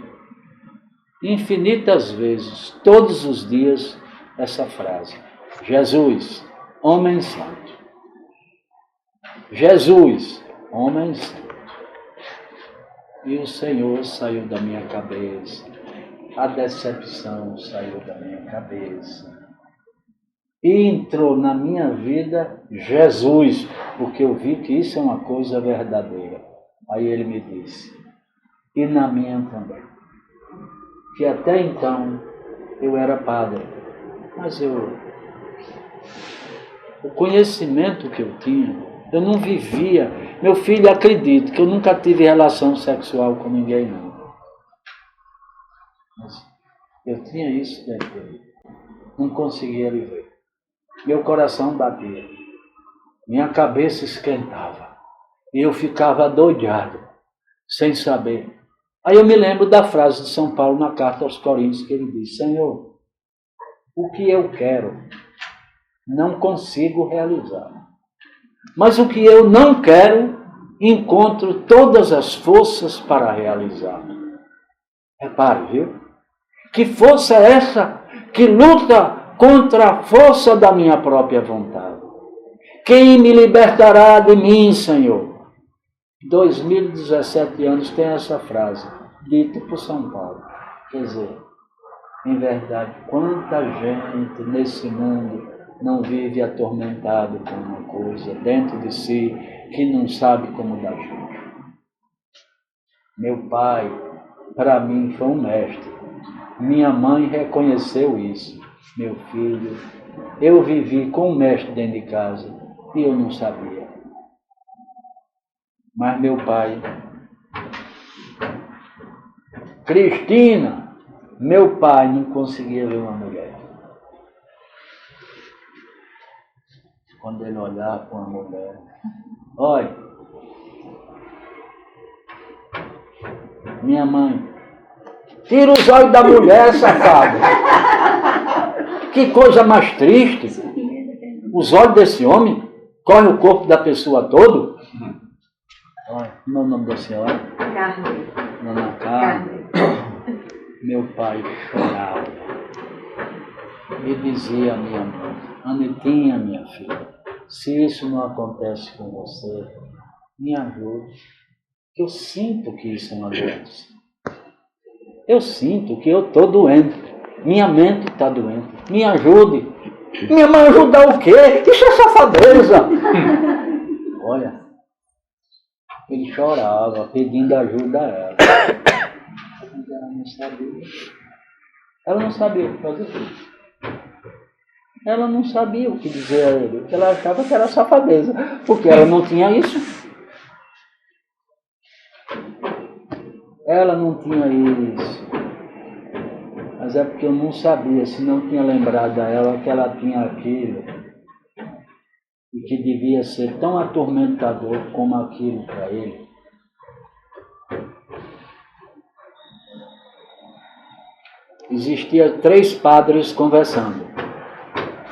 infinitas vezes, todos os dias, essa frase. Jesus, homem santo. Jesus, homem santo. E o Senhor saiu da minha cabeça. A decepção saiu da minha cabeça. E entrou na minha vida Jesus, porque eu vi que isso é uma coisa verdadeira. Aí ele me disse, e na minha também. Que até então eu era padre, mas o conhecimento que eu tinha, eu não vivia. Meu filho acredita que eu nunca tive relação sexual com ninguém, não. Mas eu tinha isso dentro de mim. Não conseguia viver. Meu coração batia. Minha cabeça esquentava. E eu ficava doidado, sem saber. Aí eu me lembro da frase de São Paulo na carta aos Coríntios, que ele diz, Senhor, o que eu quero, não consigo realizar. Mas o que eu não quero, encontro todas as forças para realizar. Repare, viu? Que força é essa que luta contra a força da minha própria vontade? Quem me libertará de mim, Senhor? 2017 anos tem essa frase, dita por São Paulo. Quer dizer, em verdade, quanta gente nesse mundo não vive atormentado com uma coisa dentro de si que não sabe como dar jeito. Meu pai, para mim, foi um mestre. Minha mãe reconheceu isso. Meu filho, eu vivi com um mestre dentro de casa e eu não sabia. Mas meu pai, Cristina, meu pai não conseguia ver uma mulher. Quando ele olhava para uma mulher, olha, minha mãe, tira os olhos da mulher, safado. Que coisa mais triste. Os olhos desse homem correm o corpo da pessoa todo. Olha, como é o nome da senhora? Carne. Dona Carne. Meu pai chorava. E dizia a minha mãe, Anitinha, minha filha, se isso não acontece com você, me ajude. Eu sinto que isso é uma doença. Eu sinto que eu estou doente. Minha mente está doente. Me ajude. Minha mãe ajudar o quê? Isso é safadeza. Olha, ele chorava pedindo ajuda a ela. Mas ela não sabia. Ela não sabia o que fazer. Ela não sabia o que dizer a ele, porque ela achava que era safadeza, porque ela não tinha isso. Ela não tinha isso. Mas é porque eu não sabia, se não tinha lembrado a ela que ela tinha aquilo e que devia ser tão atormentador como aquilo para ele. Existiam 3 padres conversando.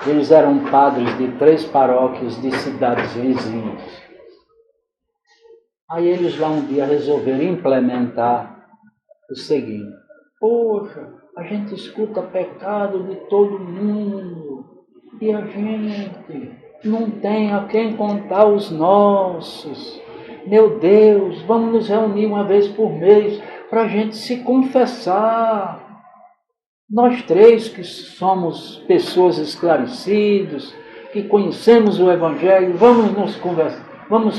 Eles eram padres de 3 paróquias de cidades vizinhas. Aí eles lá um dia resolveram implementar o seguinte: poxa, a gente escuta pecado de todo mundo e a gente não tem a quem contar os nossos. Meu Deus, vamos nos reunir uma vez por mês para a gente se confessar. Nós 3 que somos pessoas esclarecidas, que conhecemos o Evangelho, vamos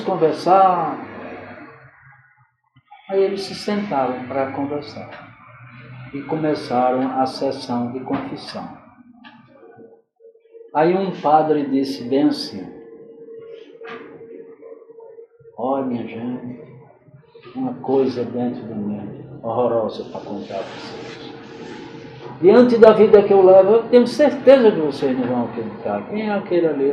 conversar. Aí eles se sentaram para conversar e começaram a sessão de confissão. Aí um padre disse bem assim: olha, minha gente, uma coisa dentro de mim horrorosa para contar a vocês. Diante da vida que eu levo, eu tenho certeza que vocês não vão acreditar. Quem é aquele ali,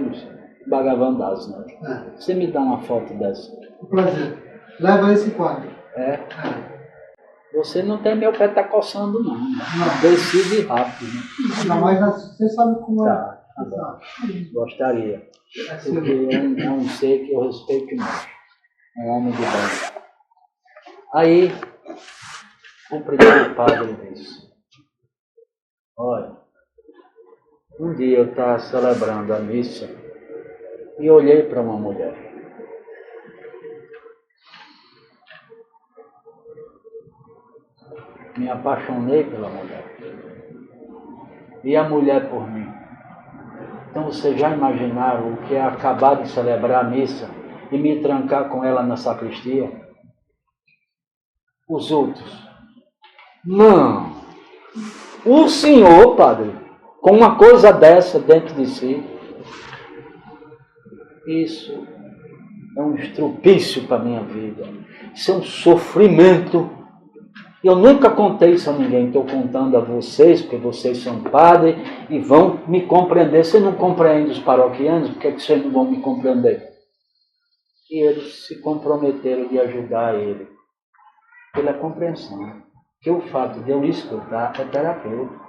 Bhagavan Das, né? Você me dá uma foto dessa? Prazer. Leva esse quadro. É. Você não tem meu pé tá coçando, não. Decide rápido, né? Não, mas você sabe como é. Tá. Gostaria. Porque é um ser que eu respeito muito. É um homem de bem. Aí, o primeiro padre disse: olha, um dia eu estava celebrando a missa e olhei para uma mulher. Me apaixonei pela mulher. E a mulher por mim. Então vocês já imaginaram o que é acabar de celebrar a missa e me trancar com ela na sacristia? Os outros: não. O senhor, padre, com uma coisa dessa dentro de si, isso é um estrupício para a minha vida. Isso é um sofrimento. Eu nunca contei isso a ninguém, estou contando a vocês, porque vocês são padres e vão me compreender. Você não compreende os paroquianos, por que vocês não vão me compreender? E eles se comprometeram de ajudar ele pela compreensão. Que o fato de eu escutar é terapêutico.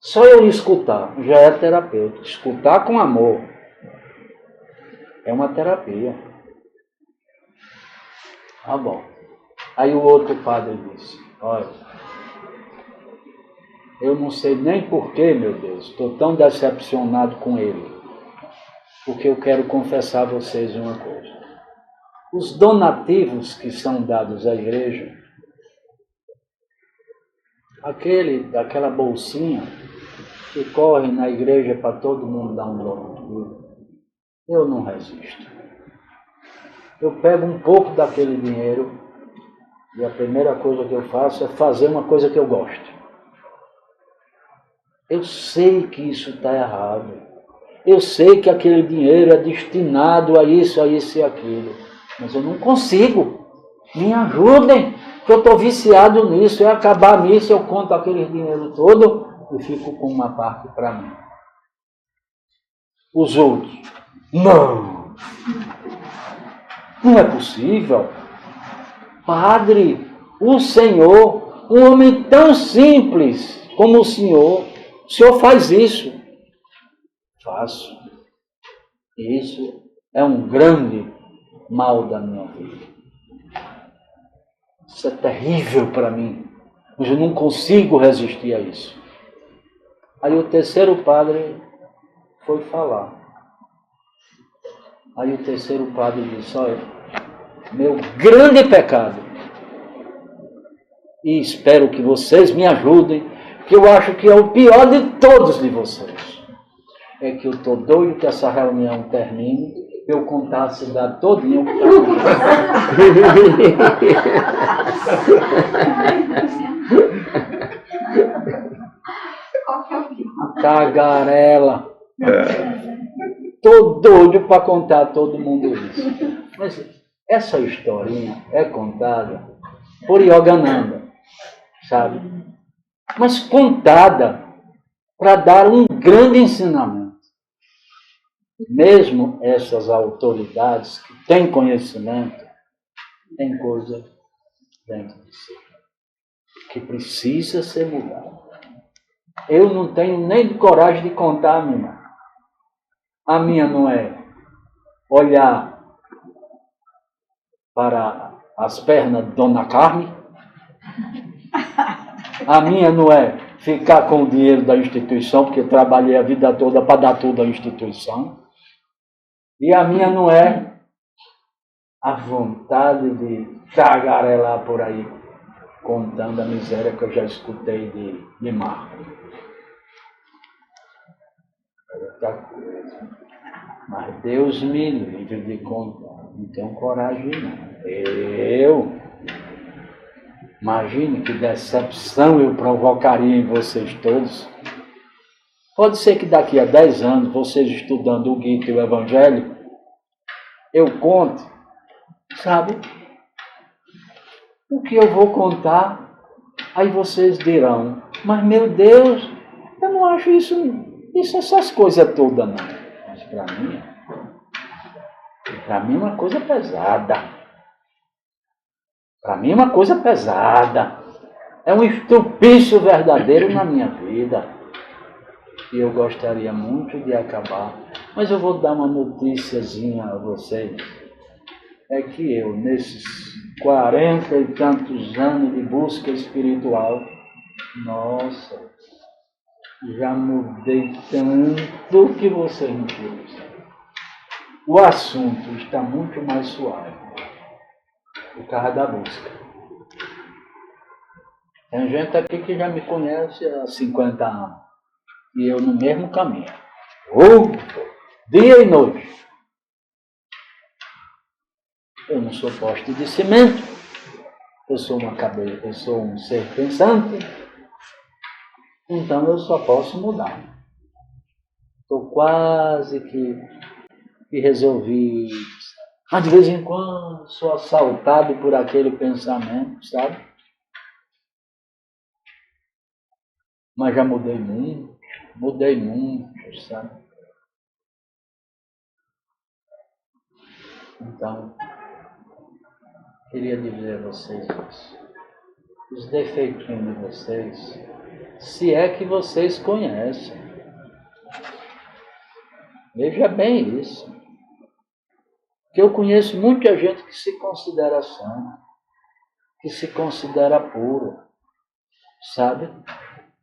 Só eu escutar já é terapêutico. Escutar com amor é uma terapia. Tá bom. Aí o outro padre disse: olha, eu não sei nem porquê, meu Deus, estou tão decepcionado com ele. porque eu quero confessar a vocês uma coisa. Os donativos que são dados à igreja, daquela bolsinha que corre na igreja para todo mundo dar um donativo, eu não resisto. Eu pego um pouco daquele dinheiro e a primeira coisa que eu faço é fazer uma coisa que eu gosto. Eu sei que isso está errado. Eu sei que aquele dinheiro é destinado a isso e aquilo. Mas eu não consigo. Me ajudem, que eu estou viciado nisso. É acabar nisso, eu conto aquele dinheiro todo e fico com uma parte para mim. Os outros, não. Não é possível. Padre, o Senhor, um homem tão simples como o senhor faz isso. Faço. Isso é um grande mal da minha vida. Isso é terrível para mim, mas eu não consigo resistir a isso. Aí o terceiro padre foi falar. Aí o terceiro padre disse, olha, meu grande pecado, e espero que vocês me ajudem, que eu acho que é o pior de todos de vocês, é que eu estou doido que essa reunião termine, eu contar a cidade todinha o que está tagarela. Estou doido para contar a todo mundo isso. Mas essa historinha é contada por Yogananda, sabe? Mas contada para dar um grande ensinamento. Mesmo essas autoridades que têm conhecimento, tem coisa dentro de si que precisa ser mudada. Eu não tenho nem coragem de contar a minha. A minha não é olhar para as pernas de Dona Carme. A minha não é ficar com o dinheiro da instituição, porque eu trabalhei a vida toda para dar tudo à instituição. E a minha não é a vontade de tagarelar por aí, contando a miséria que eu já escutei de Marco. É outra coisa. Mas Deus me livre de contar. Não tenho coragem, não. Imagine que decepção eu provocaria em vocês todos. Pode ser que daqui a 10 anos, vocês estudando o Gita e o Evangelho, eu conte, sabe? O que eu vou contar, aí vocês dirão, mas meu Deus, eu não acho essas coisas todas, não. Mas para mim é uma coisa pesada. Para mim é uma coisa pesada. É um estupício verdadeiro na minha vida. E eu gostaria muito de acabar. Mas eu vou dar uma noticiazinha a vocês. É que eu, nesses 40 e tantos anos de busca espiritual, nossa, já mudei tanto que vocês não pensam. O assunto está muito mais suave por causa da busca. Tem gente aqui que já me conhece há 50 anos e eu no mesmo caminho. Dia e noite. Eu não sou poste de cimento, eu sou um ser pensante, então eu só posso mudar. Estou quase que resolvido, mas de vez em quando sou assaltado por aquele pensamento, sabe? Mas já mudei muito, sabe? Então, queria dizer a vocês isso. Os defeitinhos de vocês, se é que vocês conhecem. Veja bem isso. Porque eu conheço muita gente que se considera santo, que se considera puro, sabe?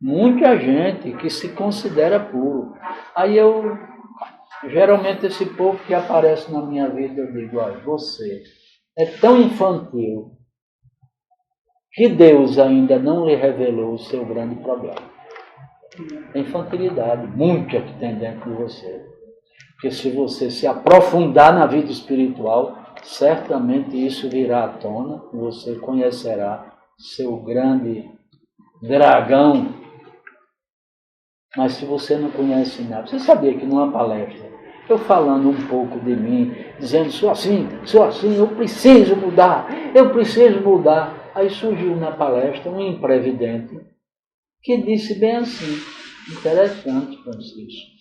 Muita gente que se considera puro. Aí eu Geralmente esse povo que aparece na minha vida, eu digo, olha, você é tão infantil que Deus ainda não lhe revelou o seu grande problema. A infantilidade, muita que tem dentro de você. Porque se você se aprofundar na vida espiritual, certamente isso virá à tona e você conhecerá seu grande dragão. Mas se você não conhece nada, você sabia que numa palestra, eu falando um pouco de mim, dizendo, sou assim, eu preciso mudar. Aí surgiu na palestra um imprevidente que disse bem assim, interessante, Francisco,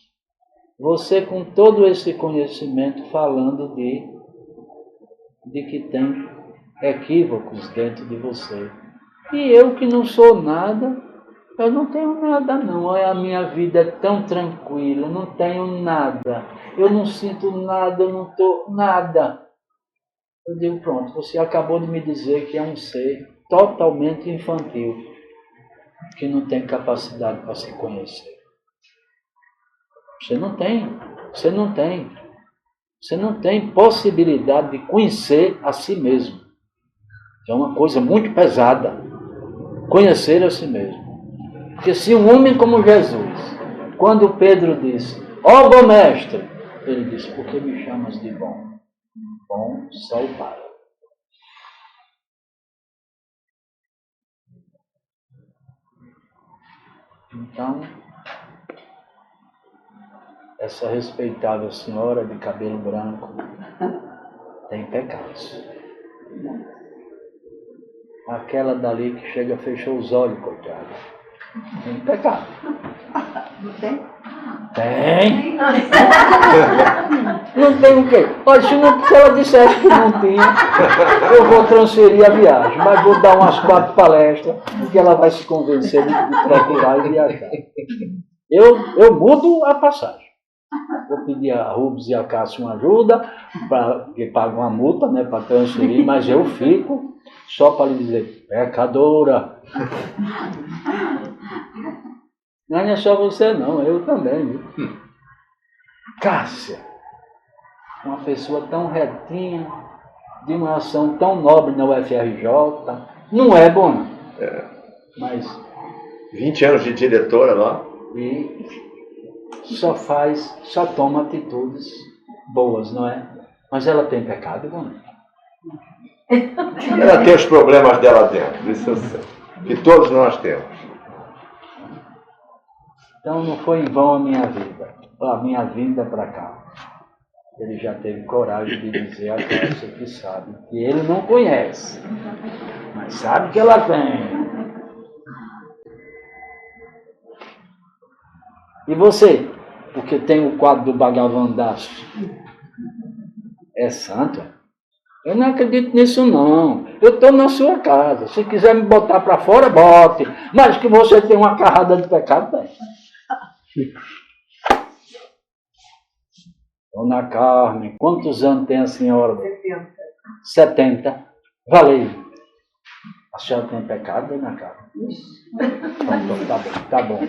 você com todo esse conhecimento falando de que tem equívocos dentro de você. E eu que não sou nada, eu não tenho nada não, a minha vida é tão tranquila, eu não tenho nada, eu não sinto nada, eu não estou nada. Eu digo, pronto, você acabou de me dizer que é um ser totalmente infantil, que não tem capacidade para se conhecer. Você não tem possibilidade de conhecer a si mesmo. É uma coisa muito pesada, conhecer a si mesmo. Porque se um homem como Jesus, quando Pedro disse, ó bom mestre, ele disse, por que me chamas de bom? Bom só o Pai. Então, essa respeitável senhora de cabelo branco tem pecados. Aquela dali que chega, fechou os olhos, coitada. Tem pecado. Não tem? Tem. Não tem o quê? Olha, se ela dissesse que não tinha, eu vou transferir a viagem, mas vou dar umas 4 palestras, porque ela vai se convencer de procurar e viajar. Eu mudo a passagem. Vou pedir a Rubens e a Cássio uma ajuda, que pagam uma multa, né, para transferir, mas eu fico só para lhe dizer, pecadora. Não é só você não, eu também. Viu? Cássia, uma pessoa tão retinha, de uma ação tão nobre na UFRJ, não é bom, mas 20 anos de diretora lá. E só toma atitudes boas, não é? Mas ela tem pecado, não é? Ela tem os problemas dela dentro, isso eu sei. Que todos nós temos. Então não foi em vão a minha vinda para cá. Ele já teve coragem de dizer a Cássia que sabe, que ele não conhece, mas sabe que ela tem. E você? Porque tem o quadro do Bhagavan Das. É santo? Eu não acredito nisso não. Eu estou na sua casa. Se quiser me botar para fora, bote. Mas que você tem uma carrada de pecado, tem. Dona Carmen, quantos anos tem a senhora? 70. Valeu. A senhora tem pecado, Dona Carmen? Então, tá bom.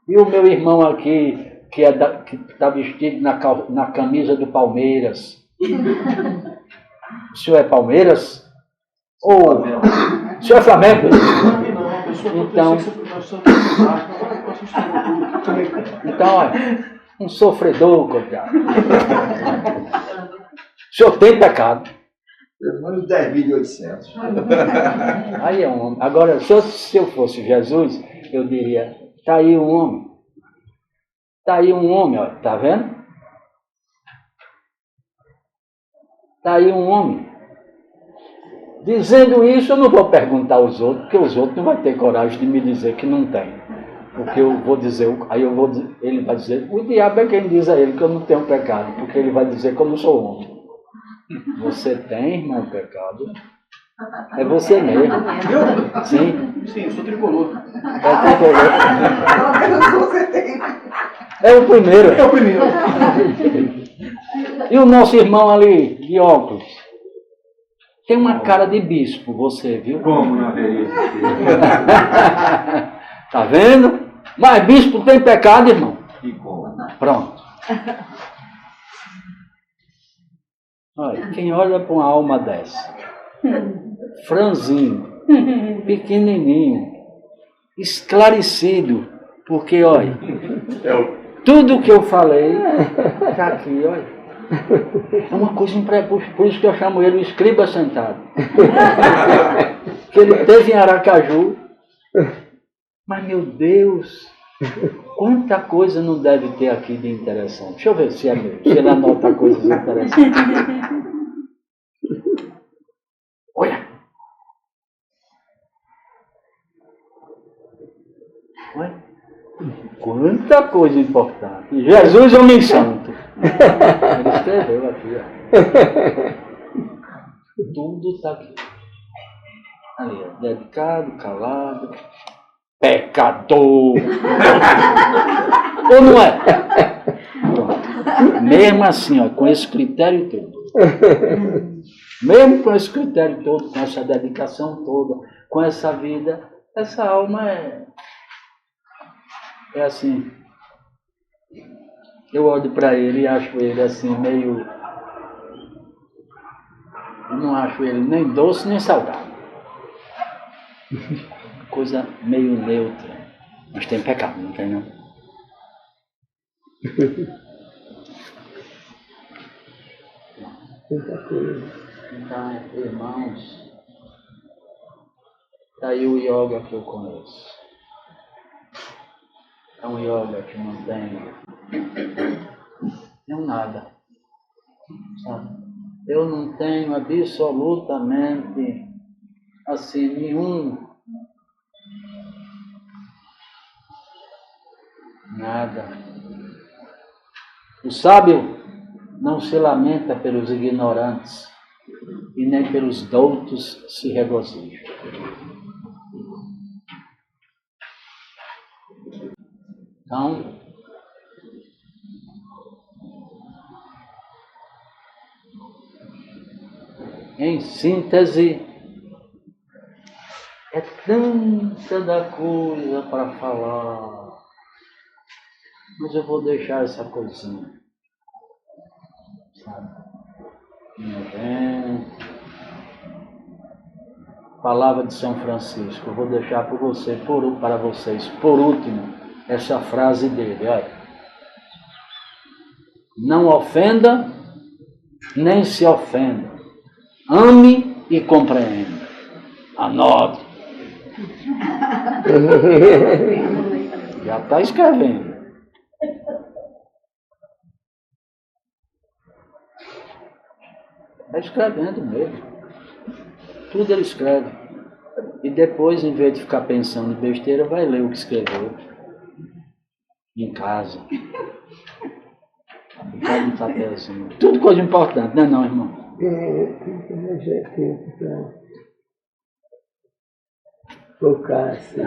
E o meu irmão aqui, que está vestido na camisa do Palmeiras. O senhor é Palmeiras? Ou o senhor é Flamengo? Então, olha, um sofredor, coitado. O senhor tem pecado. Pelo menos 10.800. Aí é um homem. Agora, se eu fosse Jesus, eu diria, está aí um homem. Está aí um homem, olha, está vendo? Está aí um homem. Dizendo isso, eu não vou perguntar aos outros, porque os outros não vão ter coragem de me dizer que não tem. Porque eu vou dizer, ele vai dizer, o diabo é quem diz a ele que eu não tenho pecado, porque ele vai dizer que eu não sou homem. Você tem, irmão, pecado? É você mesmo. Eu? Sim. Sim, eu sou tricolor. É tricolor. Você tem. É o primeiro. É o primeiro. E o nosso irmão ali, de óculos? Tem uma cara de bispo, você, viu? Como não haveria? Tá vendo? Mas bispo tem pecado, irmão. E como? Pronto. Olha, quem olha para uma alma dessa, franzinho, pequenininho, esclarecido, porque, olha, tudo que eu falei está aqui, olha. É uma coisa impressionante, por isso que eu chamo ele o escriba sentado. Que ele teve em Aracaju. Mas, meu Deus, quanta coisa não deve ter aqui de interessante. Deixa eu ver se é meu, se ele anota coisas interessantes. Olha. Olha. Quanta coisa importante. Jesus, homem santo. Ele escreveu aqui, ó. Tudo está aqui. Ali, ó. Dedicado, calado, pecador. Ou não é? Pronto. Mesmo assim, ó, com esse critério todo. Mesmo com esse critério todo, com essa dedicação toda, com essa vida, essa alma é assim. Eu olho para ele e acho ele assim, meio. Eu não acho ele nem doce nem salgado. Coisa meio neutra. Mas tem pecado, não tem não? Então, irmãos, tá aí o yoga que eu conheço. É um yoga que não tem nada, sabe? Eu não tenho absolutamente assim nenhum nada. O sábio não se lamenta pelos ignorantes e nem pelos doutos se regozija. Então, em síntese, é tanta da coisa para falar, mas eu vou deixar essa coisinha, sabe? Palavra de São Francisco, eu vou deixar para vocês, por último, essa frase dele, olha. Não ofenda, nem se ofenda. Ame e compreenda. Anote. Já está escrevendo. Está escrevendo mesmo. Tudo ele escreve. E depois, em vez de ficar pensando em besteira, vai ler o que escreveu. Em casa. Pode um papelzinho. Tudo coisa importante, não é não, irmão? Focar assim.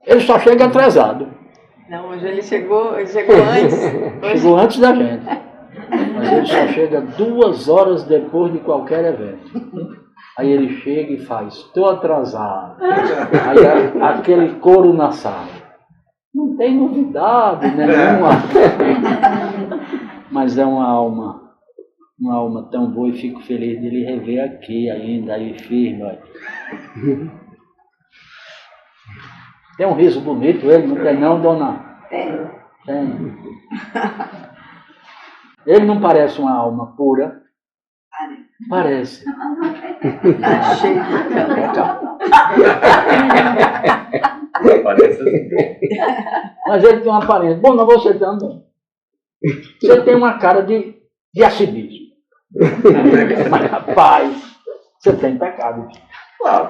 Ele só chega atrasado. Não, hoje ele chegou antes. Chegou antes da gente. Mas ele só chega 2 horas depois de qualquer evento. Aí ele chega e faz, estou atrasado. Aí aquele coro na sala. Não tem novidade nenhuma. Mas é uma alma tão boa e fico feliz de ele rever aqui ainda, aí firme. Olha. Tem um riso bonito ele, não tem não, dona? Tem. Ele não parece uma alma pura? Parece. Parece assim. Mas ele tem uma aparência. Bom, não você também. Você tem uma cara de arcebispo. Mas, rapaz, você tem pecado. Claro.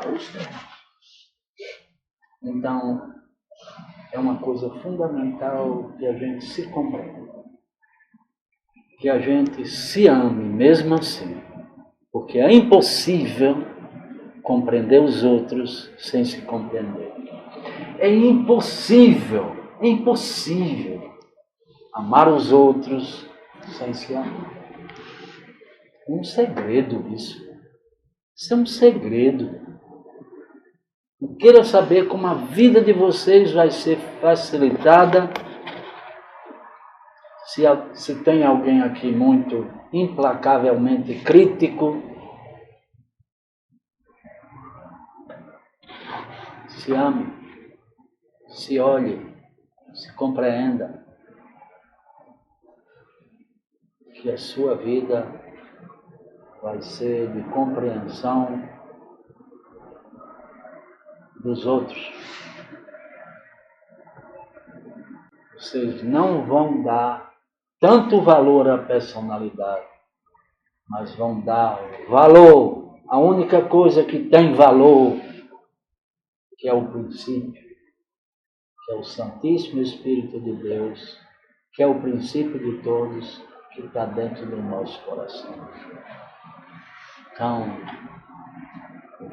Então, é uma coisa fundamental que a gente se compreenda. Que a gente se ame mesmo assim. Porque é impossível compreender os outros sem se compreender. É impossível amar os outros sem se amar. É um segredo isso. Isso é um segredo. Eu quero saber como a vida de vocês vai ser facilitada. Se tem alguém aqui muito implacavelmente crítico, se ame, se olhe, se compreenda que a sua vida vai ser de compreensão dos outros. Vocês não vão dar tanto valor à personalidade, mas vão dar valor à única coisa que tem valor, que é o princípio, que é o Santíssimo Espírito de Deus, que é o princípio de todos, que está dentro do nosso coração. Então,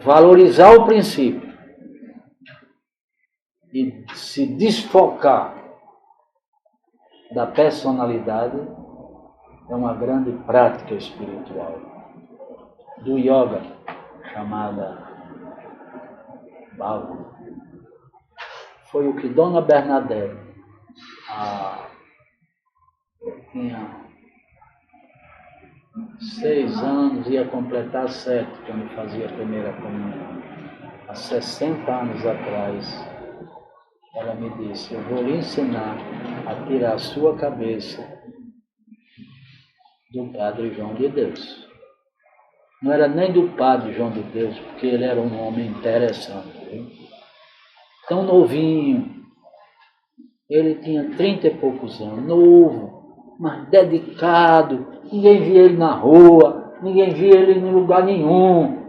valorizar o princípio e se desfocar da personalidade é uma grande prática espiritual do yoga, chamada Bhava. Foi o que Dona Bernadette, tinha 6 anos, ia completar 7 quando fazia a primeira comunhão. Há 60 anos atrás, ela me disse: eu vou lhe ensinar a tirar a sua cabeça do Padre João de Deus. Não era nem do Padre João de Deus, porque ele era um homem interessante, viu? Tão novinho, ele tinha 30 e poucos anos, novo, mas dedicado, ninguém via ele na rua, ninguém via ele em lugar nenhum.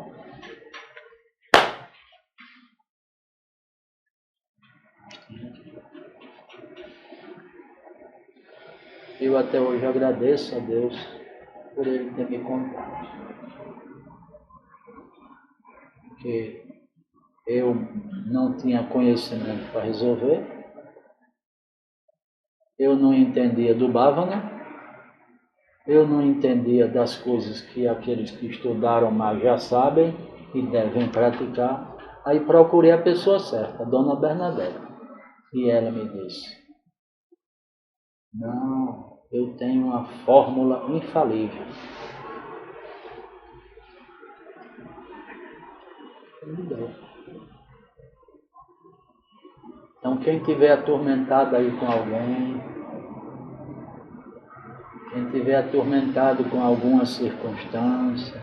Eu até hoje agradeço a Deus por ele ter me contado. Porque eu não tinha conhecimento para resolver, eu não entendia do Bhavana, eu não entendia das coisas que aqueles que estudaram mais já sabem e devem praticar. Aí procurei a pessoa certa, a Dona Bernadette, e ela me disse: não, eu tenho uma fórmula infalível. Então, quem estiver atormentado aí com alguém, quem estiver atormentado com alguma circunstância,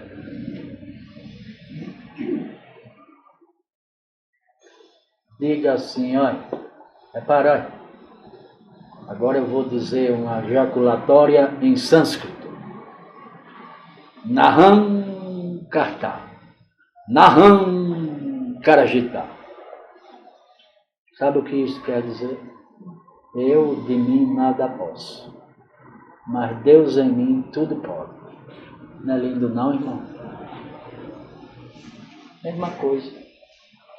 diga assim: olha, repara, agora eu vou dizer uma ejaculatória em sânscrito. Naham karta, Naham karajita. Sabe o que isso quer dizer? Eu de mim nada posso, mas Deus em mim tudo pode. Não é lindo não, irmão? Mesma coisa.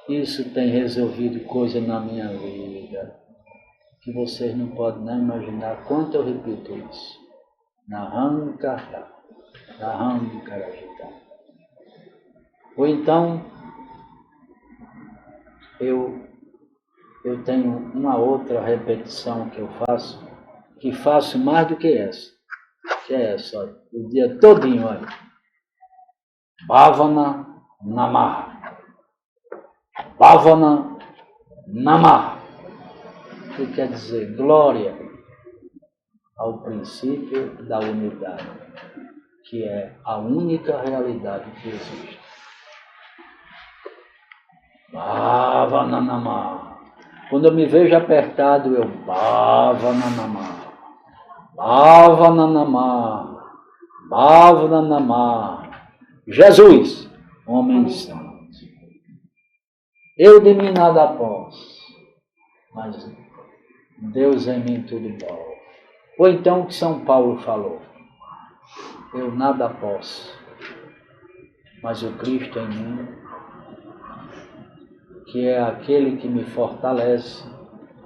Isso tem resolvido coisa na minha vida que vocês não podem nem imaginar quanto eu repito isso. Naham karta, Naham karajita. Ou então, eu tenho uma outra repetição que eu faço, que faço mais do que essa. Que é essa, olha, o dia todinho, olha. Bhavana Namaha. Bhavana Namaha. Que quer dizer glória ao princípio da unidade, que é a única realidade que existe. Bhavana Namaha. Quando eu me vejo apertado, eu Bhavana Namaha. Bhavana Namaha. Bhavana Namaha. Jesus, homem santo. Eu de mim nada posso, mas Deus em mim tudo pode. Ou então o que São Paulo falou: eu nada posso, mas o Cristo em mim, que é aquele que me fortalece,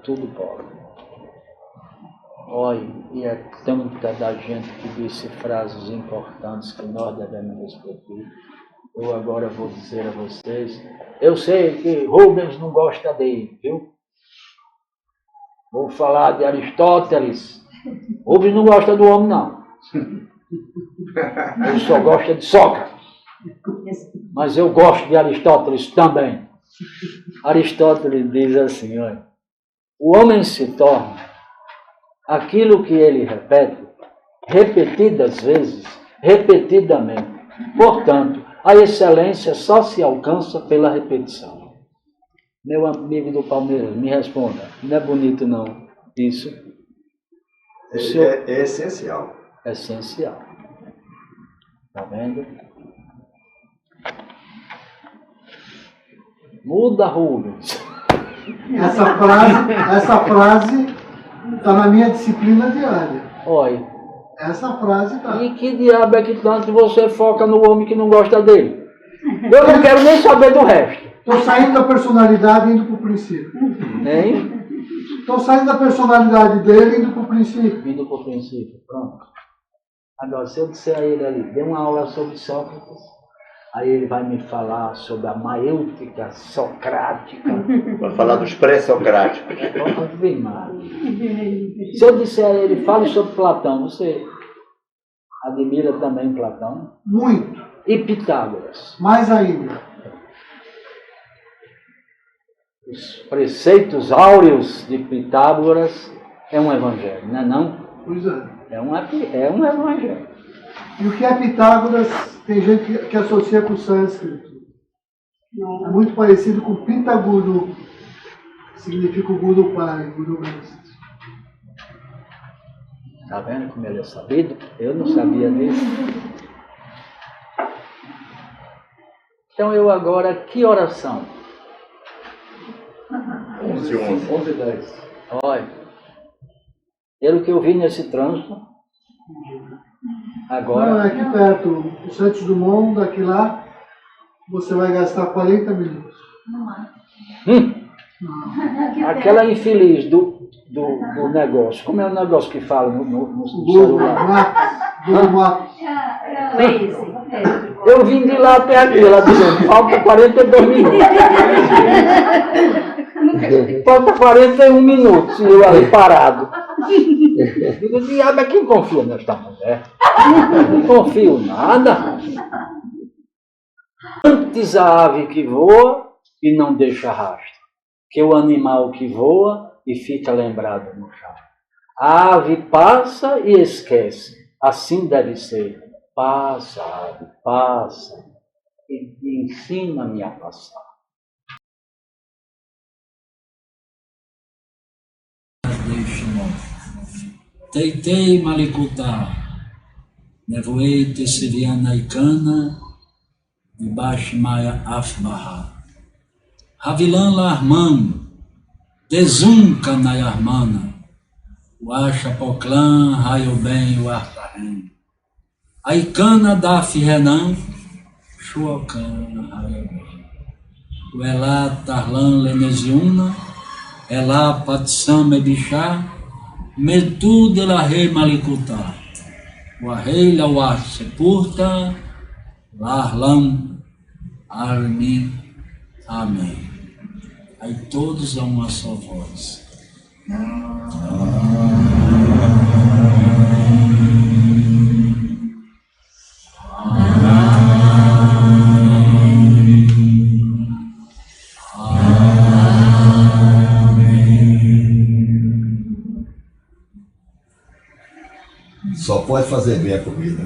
tudo pode. Olha, e é tanta da gente que disse frases importantes que nós devemos repetir. eu agora vou dizer a vocês, eu sei que Rubens não gosta dele, viu? Vou falar de Aristóteles. Rubens não gosta do homem, não. Ele só gosta de Sócrates. Mas eu gosto de Aristóteles também. Aristóteles diz assim, olha, o homem se torna aquilo que ele repete, repetidas vezes, repetidamente. Portanto, a excelência só se alcança pela repetição. Meu amigo do Palmeiras, me responda. Não é bonito, não, isso? É essencial. Essencial. Está vendo? Muda, Rubens. Essa frase está na minha disciplina diária. Olha. Essa frase está. E que diabo é que tanto você foca no homem que não gosta dele? Eu não quero nem saber do resto. Estou saindo da personalidade e indo para o princípio. Hein? Estou saindo da personalidade dele e indo para o princípio. Indo para o princípio, pronto. Agora, se eu disser a ele ali, dê uma aula sobre Sócrates, aí ele vai me falar sobre a maêutica socrática. Vai falar dos pré-socráticos. Se eu disser a ele, fale sobre Platão, você admira também Platão? Muito. E Pitágoras? Mais ainda. Os preceitos áureos de Pitágoras é um evangelho, não é não? Pois é. É um evangelho. E o que é Pitágoras, tem gente que associa com o sânscrito. É muito parecido com Pitaguru. Significa o Guru Pai, Guru Mestre. Está vendo como ele é sabido? Eu não sabia disso. Então eu agora, que oração? 11:10. Olha, pelo que eu vi nesse trânsito, agora... Não, é aqui perto, o Santos Dumont, daqui lá, você vai gastar 40 minutos. Aquela infeliz do negócio, como é o negócio que fala no celular? Google Maps. Eu vim de lá até aqui, ela dizendo, falta 42 minutos. Falta 41 minutos, e eu ali parado. Digo, diabo, é quem confia nesta mulher? Não confio nada. Antes a ave que voa e não deixa rastro, que o animal que voa e fica lembrado no chão. A ave passa e esquece, assim deve ser. Passa, ave, passa, e ensina-me a passar. Teitei Malikutá, nevoei Tessilianaikana, debaixo Maia Afbarra. Ravilan Larman, Tezunca Nayarmana, Uacha Poclã, Raio Bem, Uartarém. Aikana Daf Renan, Chuocana, Raio Bem. Uelá Tarlan Lenesiuna, Elá Patsam Ebixá, Metu de la Rei Malikutá, Uarrei Lauá Sepurta, Larlam Armin, Amém. Aí todos a uma só voz. Só pode fazer bem a comida.